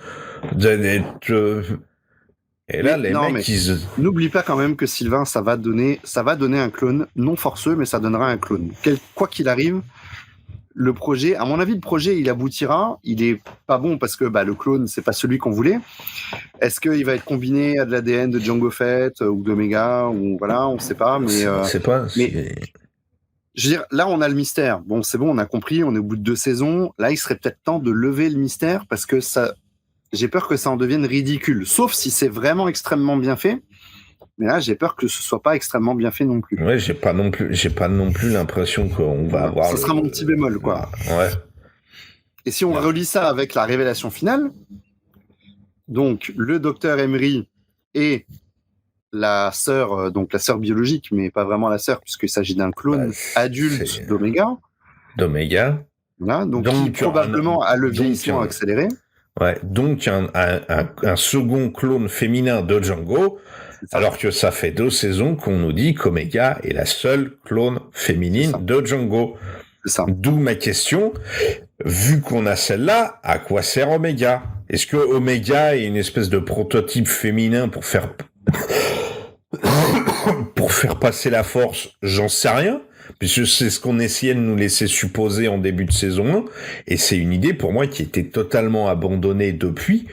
Et là, les mecs, n'oublie pas quand même que Sylvain, ça va donner un clone, non forceux, mais ça donnera un clone. Quoi qu'il arrive, le projet, à mon avis, il aboutira. Il est pas bon parce que le clone, c'est pas celui qu'on voulait. Est-ce qu'il va être combiné à de l'ADN de Jango Fett ou d'Omega ou voilà, on sait pas. Mais je veux dire, là, on a le mystère. Bon, c'est bon, on a compris. On est au bout de 2 saisons. Là, il serait peut-être temps de lever le mystère parce que j'ai peur que ça en devienne ridicule. Sauf si c'est vraiment extrêmement bien fait. Mais là, j'ai peur que ce soit pas extrêmement bien fait non plus. Ouais, j'ai pas non plus l'impression qu'on va avoir. Ça sera mon petit bémol, quoi. Ouais. Et si on relie ça avec la révélation finale, donc le docteur Emery et la sœur biologique, mais pas vraiment la sœur, puisqu'il s'agit d'un clone adulte d'Omega. Voilà, donc qui probablement a le vieillissement accéléré. Ouais, donc un second clone féminin de Jango. Alors que ça fait 2 saisons qu'on nous dit qu'Omega est la seule clone féminine de Jango. C'est ça. D'où ma question, vu qu'on a celle-là, à quoi sert Omega ? Est-ce que Omega est une espèce de prototype féminin pour faire passer la force ? J'en sais rien, puisque c'est ce qu'on essayait de nous laisser supposer en début de saison 1, et c'est une idée pour moi qui était totalement abandonnée depuis.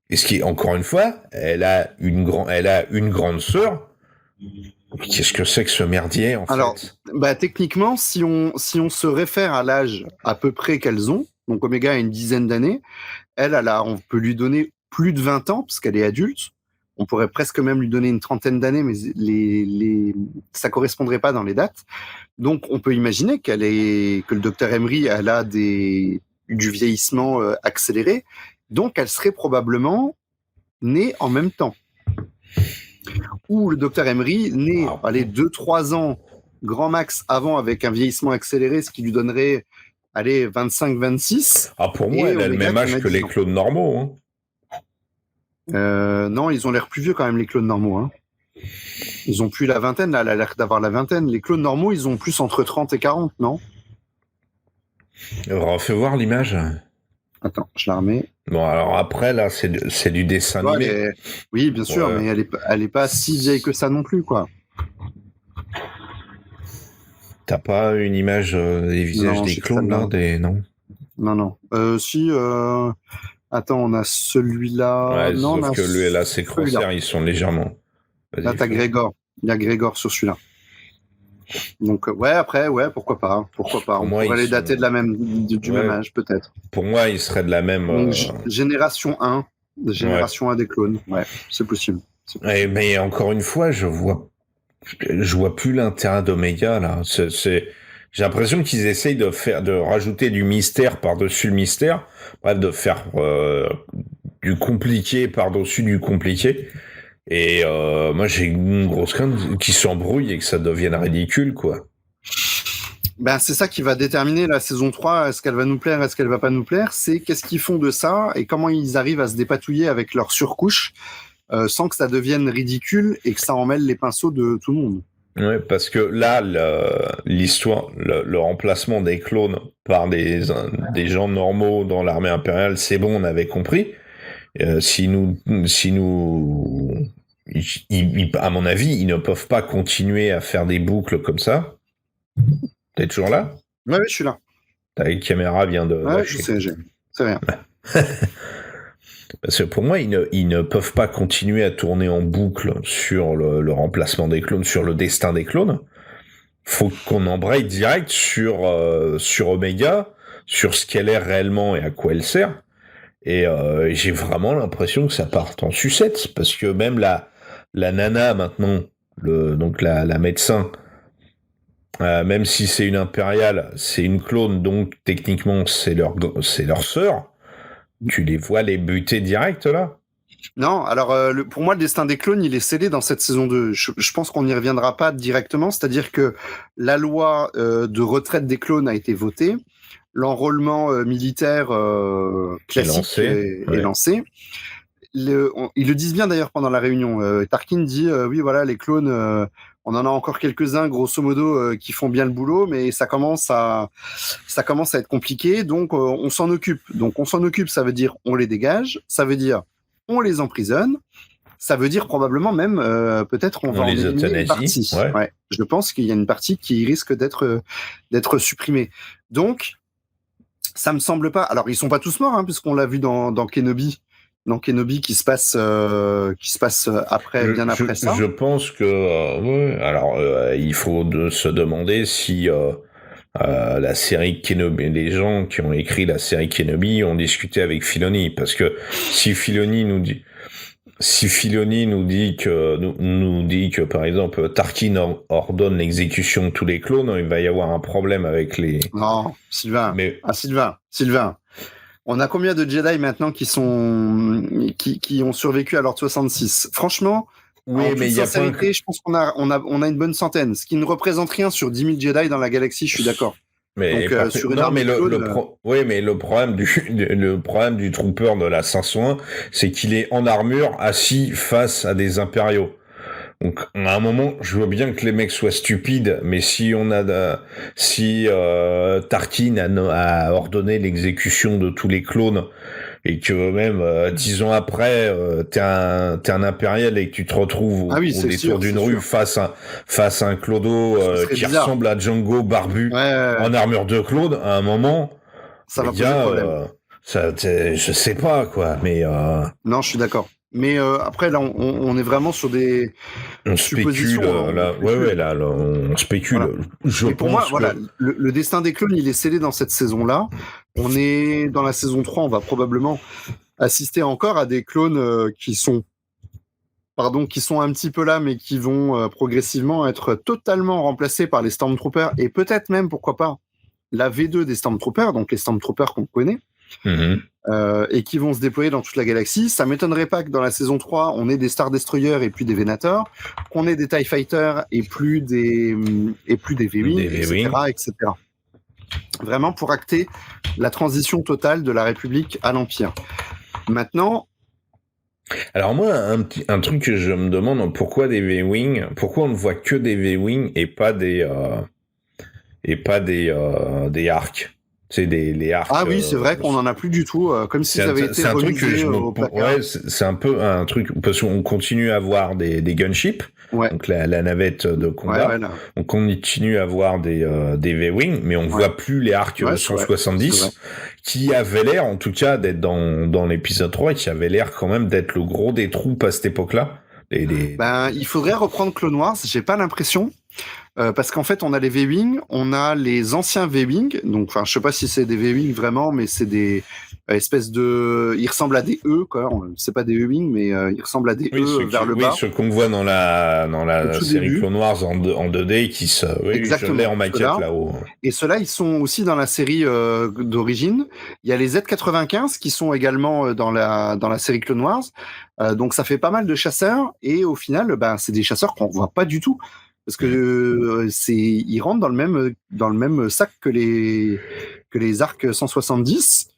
Et ce qui est, encore une fois, elle a une grande sœur. Qu'est-ce que c'est que ce merdier, en fait ? Techniquement, si on se réfère à l'âge à peu près qu'elles ont, donc Omega a une dizaine d'années, on peut lui donner plus de 20 ans, parce qu'elle est adulte. On pourrait presque même lui donner une trentaine d'années, mais ça correspondrait pas dans les dates. Donc, on peut imaginer que le docteur Emery, elle a du vieillissement accéléré. Donc, elle serait probablement née en même temps. Ou le docteur Emery né 2-3 ans grand max avant avec un vieillissement accéléré, ce qui lui donnerait 25-26. Pour moi, elle a le même âge que les clones normaux. Non, ils ont l'air plus vieux quand même, les clones normaux. Hein. Ils ont plus la vingtaine, là, elle a l'air d'avoir la vingtaine. Les clones normaux, ils ont plus entre 30 et 40, non ? Refais voir l'image. Attends, je la remets. Bon, alors après, là, c'est du dessin animé. Oui, bien sûr, mais elle est pas si vieille que ça non plus, quoi. T'as pas une image des visages des clones, là, Non. Si, attends, on a celui-là. Ouais, non, sauf que lui, là, ses crosshair, ils sont légèrement... Là, t'as Grégor. Il y a Grégor sur celui-là. Donc, pourquoi pas. On pourrait les dater du même âge, peut-être. Pour moi, ils seraient de la même... Génération 1. Génération 1 des clones. Ouais, c'est possible. Mais encore une fois, je vois plus l'intérêt d'Omega, là. J'ai l'impression qu'ils essayent de rajouter du mystère par-dessus le mystère. Bref, de faire du compliqué par-dessus du compliqué. Et moi, j'ai une grosse crainte qu'ils s'embrouillent et que ça devienne ridicule, quoi. C'est ça qui va déterminer la saison 3. Est-ce qu'elle va nous plaire, est-ce qu'elle va pas nous plaire ? C'est qu'est-ce qu'ils font de ça et comment ils arrivent à se dépatouiller avec leur surcouche sans que ça devienne ridicule et que ça emmêle les pinceaux de tout le monde. Ouais, parce que là, l'histoire, le remplacement des clones par des gens normaux dans l'armée impériale, c'est bon, on avait compris. À mon avis, ils ne peuvent pas continuer à faire des boucles comme ça. T'es toujours là ? Ouais, je suis là. Ta caméra vient de... Ouais, je sais, c'est rien. Parce que pour moi, ils ne peuvent pas continuer à tourner en boucle sur le remplacement des clones, sur le destin des clones. Faut qu'on embraye direct sur Omega, sur ce qu'elle est réellement et à quoi elle sert. Et j'ai vraiment l'impression que ça part en sucette, parce que même la nana maintenant, donc la médecin, même si c'est une impériale, c'est une clone, donc techniquement c'est leur sœur. Tu les vois les buter direct là? Non, alors pour moi, le destin des clones, il est scellé dans cette saison 2. Je pense qu'on n'y reviendra pas directement, c'est-à-dire que la loi de retraite des clones a été votée, l'enrôlement militaire classique est lancé. Ils le disent bien d'ailleurs pendant la réunion. Tarkin dit oui, voilà, les clones, on en a encore quelques-uns, grosso modo, qui font bien le boulot, mais ça commence à être compliqué, donc on s'en occupe. Donc on s'en occupe, ça veut dire on les dégage, ça veut dire on les emprisonne, ça veut dire probablement même peut-être on va en éliminer une partie. Ouais. Je pense qu'il y a une partie qui risque d'être supprimée. Donc ça me semble pas. Alors ils sont pas tous morts, puisqu'on l'a vu dans Kenobi. Dans Kenobi qui se passe après, bien après ça. Je pense que alors il faut se demander si la série Kenobi, les gens qui ont écrit la série Kenobi ont discuté avec Filoni, parce que si Filoni nous dit que par exemple Tarkin ordonne l'exécution de tous les clones, il va y avoir un problème avec les. Non, Sylvain. Sylvain. On a combien de Jedi maintenant qui ont survécu à l'Ordre 66? Franchement, oui, mais il y a pas. Je pense qu'on a une bonne centaine, ce qui ne représente rien sur 10 000 Jedi dans la galaxie. Je suis d'accord. Mais donc, sur une armée mais le problème du trooper de la 501, c'est qu'il est en armure, assis face à des impériaux. Donc à un moment, je veux bien que les mecs soient stupides, mais si Tarkin a ordonné l'exécution de tous les clones, et que même 10 ans après, t'es un impérial et que tu te retrouves au détour d'une rue face à un clodo qui ressemble à Django barbu en armure de Claude, à un moment, ça va poser problème. Je sais pas quoi, mais non, je suis d'accord. Mais après là, on est vraiment sur des suppositions. On spécule. Voilà. Et pour moi, voilà, le destin des clones, il est scellé dans cette saison-là. On est dans la saison 3, on va probablement assister encore à des clones qui sont un petit peu là, mais qui vont progressivement être totalement remplacés par les Stormtroopers, et peut-être même, pourquoi pas, la V2 des Stormtroopers, donc les Stormtroopers qu'on connaît. Et qui vont se déployer dans toute la galaxie. Ça m'étonnerait pas que dans la saison 3, on ait des Star Destroyers et plus des Venators, qu'on ait des TIE Fighters et plus des V-Wing, etc. Vraiment pour acter la transition totale de la République à l'Empire. Maintenant... Alors moi, un truc que je me demande, pourquoi des V-Wing, pourquoi on ne voit que des V-Wing et pas des arcs? C'est les arcs. Ah oui, c'est vrai qu'on en a plus du tout, comme si ça avait été remisé au placard. C'est un peu un truc, parce qu'on continue à avoir des gunships, donc la navette de combat. On continue à avoir des V-Wing, mais on voit plus les arcs 170, qui avaient l'air, en tout cas, d'être dans l'épisode 3, et qui avaient l'air quand même d'être le gros des troupes à cette époque-là. Il faudrait reprendre Clone Wars, j'ai pas l'impression. Parce qu'en fait, on a les V-Wing, on a les anciens V-Wing, donc je sais pas si c'est des V-Wing vraiment, mais c'est des espèces de... Ils ressemblent à des E, quoi. C'est pas des V-Wing, mais ils ressemblent à des E vers le bas. Oui, ceux qu'on voit dans la série Clone Wars en 2D, qui se... Oui, exactement, je l'ai en maquette là-haut. Et ceux-là, ils sont aussi dans la série d'origine. Il y a les Z95 qui sont également dans la série Clone Wars. Donc ça fait pas mal de chasseurs, et au final, c'est des chasseurs qu'on voit pas du tout. Parce que ils rentrent dans le même sac que les arcs 170.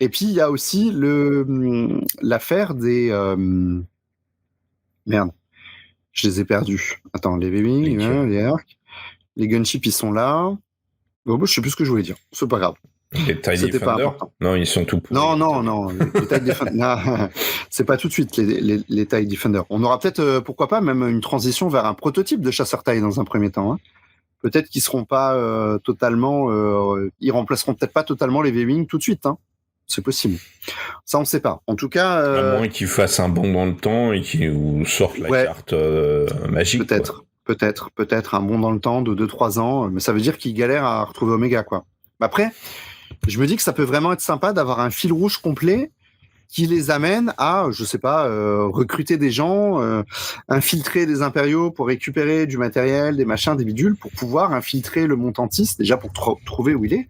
Et puis il y a aussi l'affaire des merde, je les ai perdus. Attends, les V-Wing, les arcs, les gunships, ils sont là. Bon, je sais plus ce que je voulais dire. C'est pas grave. Les TIE Defender? Non, ils sont tout pourris. Non. Les TIE Defender, c'est pas tout de suite les TIE Defender. On aura peut-être, pourquoi pas, même une transition vers un prototype de chasseur TIE dans un premier temps. Peut-être qu'ils seront pas totalement... ils remplaceront peut-être pas totalement les V-Wing tout de suite. C'est possible. Ça, on sait pas. En tout cas... À moins qu'ils fassent un bond dans le temps et qu'ils nous sortent la carte magique. Peut-être un bond dans le temps de 2-3 ans. Mais ça veut dire qu'ils galèrent à retrouver Omega, quoi. Après... Je me dis que ça peut vraiment être sympa d'avoir un fil rouge complet qui les amène à, je sais pas, recruter des gens, infiltrer des impériaux pour récupérer du matériel, des machins, des bidules, pour pouvoir infiltrer le Montantis, déjà pour trouver où il est,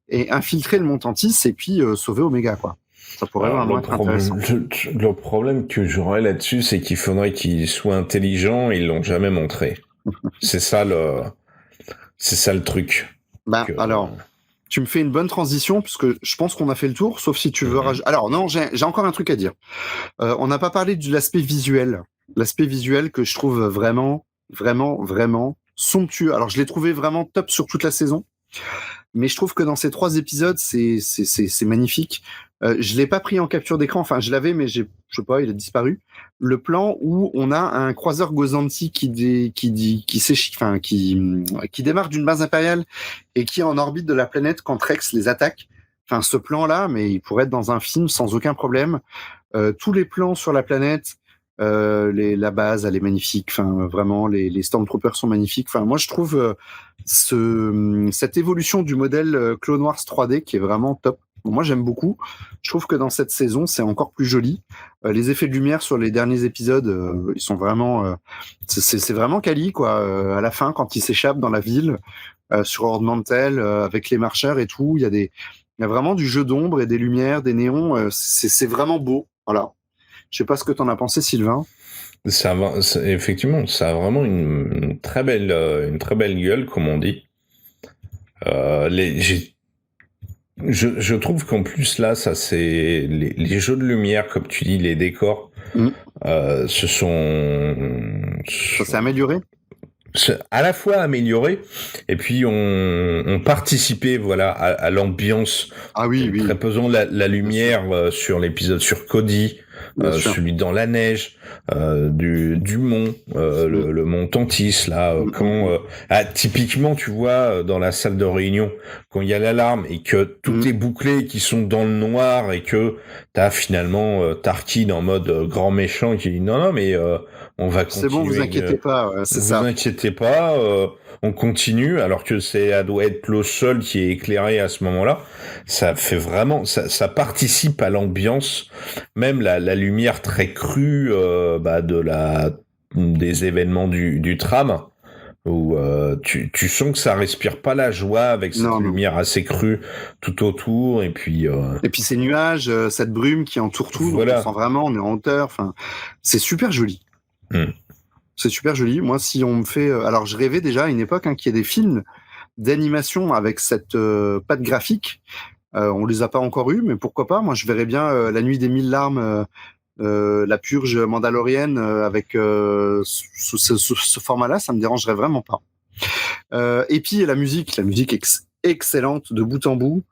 et infiltrer le Montantis et puis sauver Omega, quoi. Ça pourrait vraiment être intéressant. Le problème que j'aurais là-dessus, c'est qu'il faudrait qu'ils soient intelligents, ils l'ont jamais montré. C'est ça le truc. Alors, tu me fais une bonne transition, puisque je pense qu'on a fait le tour, sauf si tu veux rajouter. Alors non, j'ai encore un truc à dire. On n'a pas parlé de l'aspect visuel. L'aspect visuel que je trouve vraiment, vraiment, vraiment somptueux. Alors, je l'ai trouvé vraiment top sur toute la saison. Mais je trouve que dans ces 3 épisodes, c'est magnifique. Je l'ai pas pris en capture d'écran. Enfin, je l'avais, mais je sais pas, il a disparu. Le plan où on a un croiseur Gozanti qui démarre d'une base impériale et qui est en orbite de la planète quand Rex les attaque. Enfin, ce plan-là, mais il pourrait être dans un film sans aucun problème. Tous les plans sur la planète, la base, elle est magnifique. Enfin, vraiment, les Stormtroopers sont magnifiques. Enfin, moi, je trouve cette évolution du modèle Clone Wars 3D qui est vraiment top. Moi, j'aime beaucoup. Je trouve que dans cette saison, c'est encore plus joli. Les effets de lumière sur les derniers épisodes, ils sont vraiment, c'est vraiment quali, quoi. À la fin, quand ils s'échappent dans la ville, sur Ord Mantell, avec les marcheurs et tout, il y a vraiment du jeu d'ombre et des lumières, des néons. C'est vraiment beau. Voilà. Je sais pas ce que t'en as pensé, Sylvain. Effectivement, ça a vraiment une très belle gueule, comme on dit. Je trouve qu'en plus là, ça c'est les jeux de lumière, comme tu dis, les décors, ça s'est amélioré. À la fois amélioré, et puis on participait, voilà, à l'ambiance. Ah oui. Très pesant la lumière sur l'épisode sur Cody. Celui dans la neige, du mont, le mont Tantis, là, typiquement, tu vois, dans la salle de réunion, quand il y a l'alarme et que tout est bouclé, qu'ils sont dans le noir et que t'as finalement Tarkin en mode grand méchant qui dit non, mais on va continuer. C'est bon, vous inquiétez pas, c'est ça. Vous inquiétez pas, on continue, alors que ça doit être le seul qui est éclairé à ce moment-là. Ça fait vraiment, ça participe à l'ambiance, même la lumière très crue des événements du tram, où tu sens que ça respire pas la joie avec cette lumière assez crue tout autour, et puis ces nuages, cette brume qui entoure tout, voilà. Donc on sent vraiment, on est en hauteur. Enfin, c'est super joli. C'est super joli. Moi, si on me fait... alors, je rêvais déjà à une époque qu'il y ait des films d'animation avec cette patte graphique. On les a pas encore eus, mais pourquoi pas. Moi, je verrais bien La Nuit des 1000 larmes, La Purge mandalorienne avec ce format-là. Ça me dérangerait vraiment pas. Et puis, la musique excellente de bout en bout.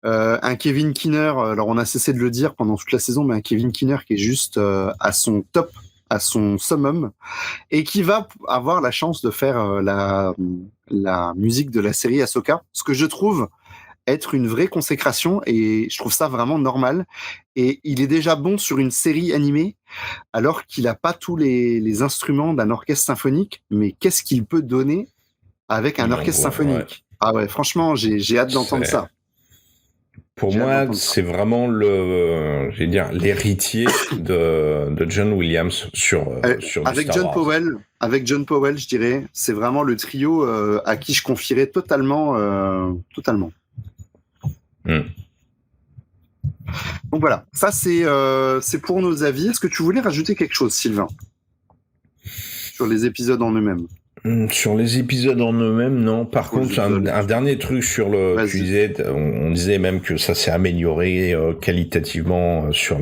Un Kevin Keener, alors on a cessé de le dire pendant toute la saison, mais un Kevin Keener qui est juste à son top, à son summum, et qui va avoir la chance de faire la musique de la série Ahsoka, ce que je trouve être une vraie consécration, et je trouve ça vraiment normal. Et il est déjà bon sur une série animée, alors qu'il n'a pas tous les instruments d'un orchestre symphonique, mais qu'est-ce qu'il peut donner avec un orchestre symphonique? Ouais. Ah ouais, franchement, j'ai hâte d'entendre ça. Pour moi, c'est vraiment l'héritier de John Williams sur avec Star John Wars. Powell. Avec John Powell, je dirais, c'est vraiment le trio à qui je confierais totalement. Donc voilà, ça c'est pour nos avis. Est-ce que tu voulais rajouter quelque chose, Sylvain, sur les épisodes en eux-mêmes? Sur les épisodes en eux-mêmes, non. Par contre, un dernier truc sur tu disais, on disait même que ça s'est amélioré qualitativement sur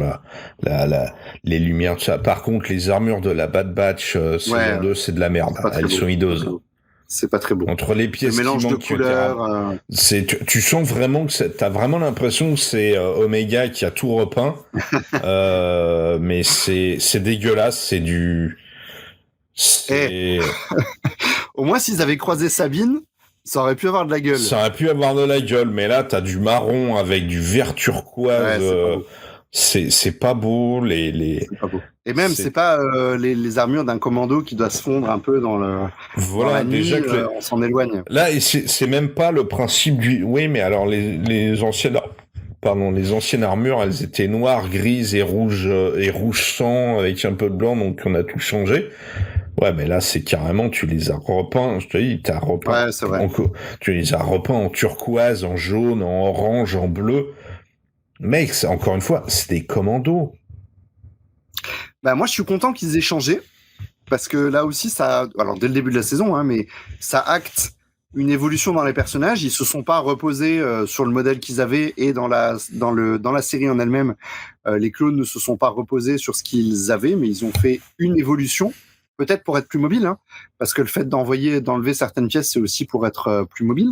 les lumières, tout ça. Par contre, les armures de la Bad Batch saison 2, c'est de la merde. Elles sont hideuses. C'est pas très beau. Entre les pièces le mélange de couleurs. Tu sens vraiment que t'as vraiment l'impression que c'est Omega qui a tout repeint. Mais c'est dégueulasse, c'est du... Au moins, s'ils avaient croisé Sabine, ça aurait pu avoir de la gueule. Ça aurait pu avoir de la gueule, mais là, t'as du marron avec du vert turquoise. C'est pas beau. C'est pas beau. Et même, c'est pas les armures d'un commando qui doit se fondre un peu dans le. Voilà, dans la nuit, déjà on s'en éloigne. Là, c'est même pas le principe du. Oui, mais alors les anciennes les anciennes armures, elles étaient noires, grises et rouge sang avec un peu de blanc, donc on a tout changé. Ouais, mais là, c'est carrément, tu les as repeints, je te dis, Ouais, c'est vrai. tu les as repeints en turquoise, en jaune, en orange, en bleu. Mec, encore une fois, c'est des commandos. Bah, moi, je suis content qu'ils aient changé, parce que là aussi, alors dès le début de la saison, hein, mais ça acte une évolution dans les personnages. Ils se sont pas reposés sur le modèle qu'ils avaient, et dans la série en elle-même, les clones ne se sont pas reposés sur ce qu'ils avaient, mais ils ont fait une évolution. Peut-être pour être plus mobile, hein, parce que le fait d'enlever certaines pièces, c'est aussi pour être plus mobile.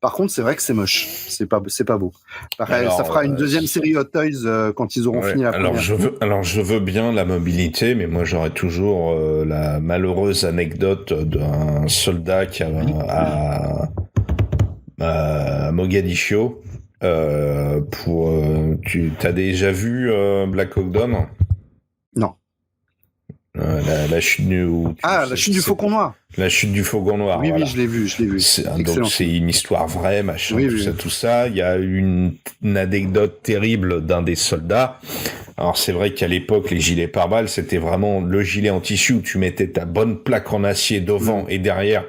Par contre, c'est vrai que c'est moche, c'est pas beau. Pareil, alors, ça fera une deuxième série Hot Toys quand ils auront fini la première. Je veux bien la mobilité, mais moi j'aurais toujours la malheureuse anecdote d'un soldat qui à Mogadiscio. T'as déjà vu Black Hawk Down? Non. La chute la chute du Faucon Noir. La chute du Faucon Noir. Oui, voilà. oui, je l'ai vu. Donc c'est une histoire vraie, machin, oui, tout ça. Il y a une anecdote terrible d'un des soldats. Alors c'est vrai qu'à l'époque, les gilets pare-balles, c'était vraiment le gilet en tissu où tu mettais ta bonne plaque en acier devant et derrière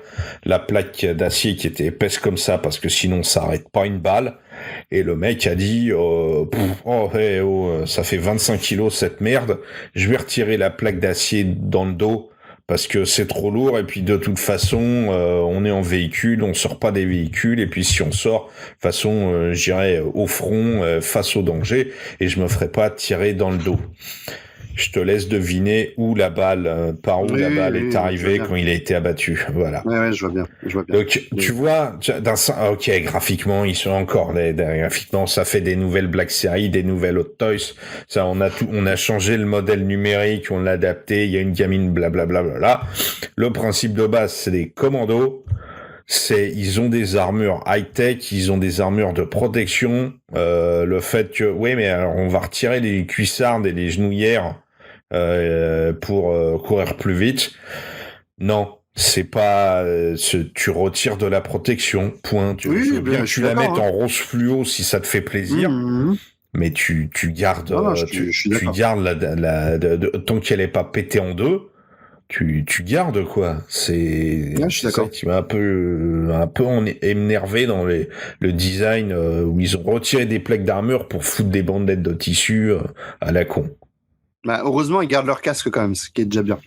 la plaque d'acier qui était épaisse comme ça, parce que sinon ça arrête pas une balle. Et le mec a dit ça fait 25 kilos cette merde, je vais retirer la plaque d'acier dans le dos parce que c'est trop lourd, et puis de toute façon on est en véhicule, on sort pas des véhicules, et puis si on sort, de toute façon j'irai au front face au danger, et je me ferai pas tirer dans le dos. Je te laisse deviner la balle est arrivée quand il a été abattu. Voilà. Ouais, je vois bien. Donc, tu vois, ok, graphiquement, ils sont encore, graphiquement, ça fait des nouvelles Black Series, des nouvelles Hot Toys. Ça, on a changé le modèle numérique, on l'a adapté, il y a une gamine, blablabla. Le principe de base, c'est des commandos. Ils ont des armures high-tech, ils ont des armures de protection, le fait que, oui, mais alors, on va retirer les cuissardes et les genouillères, pour courir plus vite. Non, c'est pas tu retires de la protection, point. Je veux bien que tu la mettes en rose fluo si ça te fait plaisir, mais tu gardes tu gardes tant qu'elle est pas pétée en deux, tu gardes quoi. C'est ça qui m'a un peu énervé dans le design, où ils ont retiré des plaques d'armure pour foutre des bandelettes de tissu à la con. Bah, heureusement, ils gardent leur casque quand même, ce qui est déjà bien.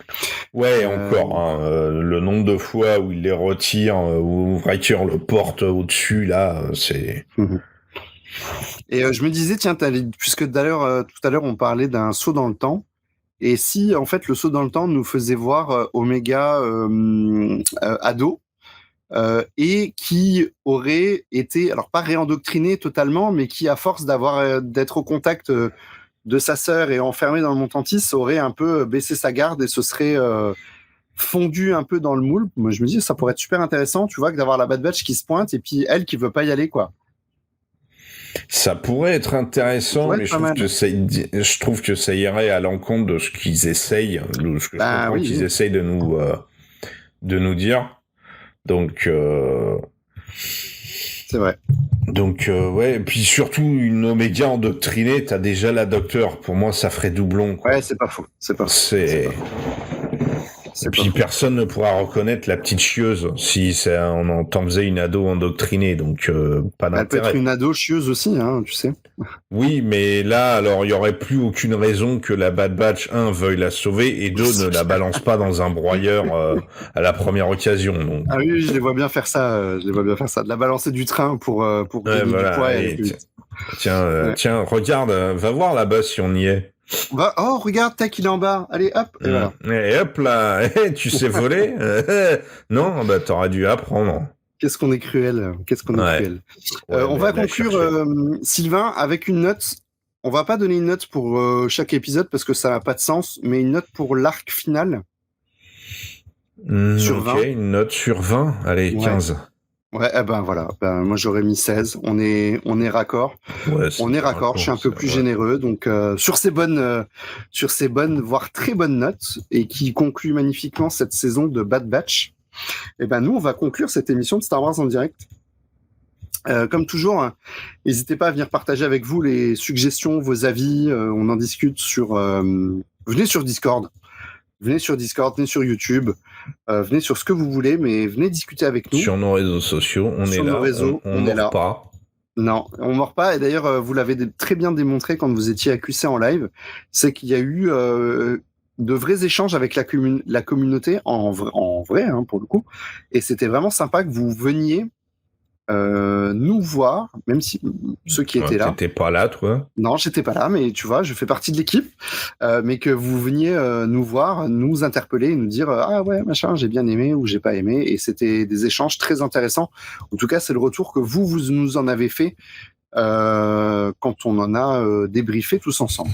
Ouais, encore. Le nombre de fois où ils les retirent, ou Riker le porte au-dessus, là, c'est... Et je me disais, tiens, puisque tout à l'heure, on parlait d'un saut dans le temps, et si, en fait, le saut dans le temps nous faisait voir Omega ado, et qui aurait été, alors pas réendoctriné totalement, mais qui, à force d'être au contact de sa sœur et enfermé dans le Montantis, aurait un peu baissé sa garde et se serait fondu un peu dans le moule. Moi, je me dis, ça pourrait être super intéressant, tu vois, que d'avoir la Bad Batch qui se pointe et puis elle qui veut pas y aller, quoi. Ça pourrait être intéressant, mais je trouve que ça irait à l'encontre de ce qu'ils essayent, qu'ils essayent de nous dire. Donc, c'est vrai. Donc, ouais, et puis surtout, une Oméga endoctrinée, t'as déjà la Docteur. Pour moi, ça ferait doublon, quoi. Ouais, c'est pas faux. Et puis personne ne pourra reconnaître la petite chieuse si on t'en faisait une ado endoctrinée, donc pas d'intérêt. Elle peut être une ado chieuse aussi, hein, tu sais. Oui, mais là, alors, il y aurait plus aucune raison que la Bad Batch, 1, veuille la sauver, et 2, ne la balance pas dans un broyeur à la première occasion. Donc. Ah oui, je les vois bien faire ça. De la balancer du train pour gagner du poids. Tiens, regarde, va voir là-bas si on y est. Regarde, tac, il est en bas. Allez, hop. Et voilà. Et hop là, tu sais voler? Non, bah t'aurais dû apprendre. Qu'est-ce qu'on est cruel. On va conclure, Sylvain, avec une note. On va pas donner une note pour chaque épisode parce que ça n'a pas de sens, mais une note pour l'arc final. Sur 20. Ok, une note sur 20. Allez, 15. Ouais, voilà. Moi j'aurais mis 16. On est raccord. Ouais, on est raccord. Je suis un peu plus généreux. Donc sur ces bonnes, voire très bonnes notes, et qui conclut magnifiquement cette saison de Bad Batch. Nous on va conclure cette émission de Star Wars en direct Comme toujours, n'hésitez pas à venir partager avec vous les suggestions, vos avis. On en discute sur. Venez sur Discord. Venez sur YouTube. Venez sur ce que vous voulez, mais venez discuter avec nous. Sur nos réseaux sociaux, on est là. On est là. Pas. Non, on mord pas. Et d'ailleurs, vous l'avez très bien démontré quand vous étiez à QC en live, c'est qu'il y a eu de vrais échanges avec la communauté en vrai, hein, pour le coup. Et c'était vraiment sympa que vous veniez nous voir, même si ceux qui étaient là. T'étais pas là, toi? Non, j'étais pas là, mais tu vois, je fais partie de l'équipe. Mais que vous veniez nous voir, nous interpeller, nous dire ah ouais, machin, j'ai bien aimé ou j'ai pas aimé. Et c'était des échanges très intéressants. En tout cas, c'est le retour que vous nous en avez fait quand on en a débriefé tous ensemble.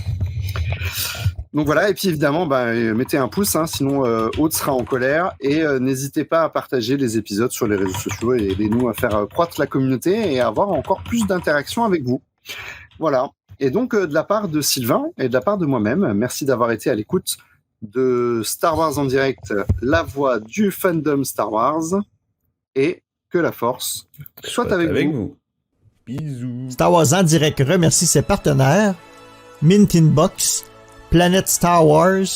Donc voilà, et puis évidemment, mettez un pouce, hein, sinon Aude sera en colère. Et n'hésitez pas à partager les épisodes sur les réseaux sociaux et aidez-nous à faire croître la communauté et à avoir encore plus d'interactions avec vous. Voilà. Et donc, de la part de Sylvain et de la part de moi-même, merci d'avoir été à l'écoute de Star Wars en direct, la voix du fandom Star Wars. Et que la force soit avec vous. Bisous. Star Wars en direct remercie ses partenaires Mint Inbox, Planète Star Wars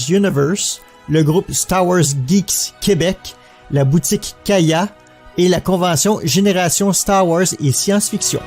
Universe, le groupe Star Wars Geeks Québec, la boutique Kaya et la convention Génération Star Wars et Science-Fiction.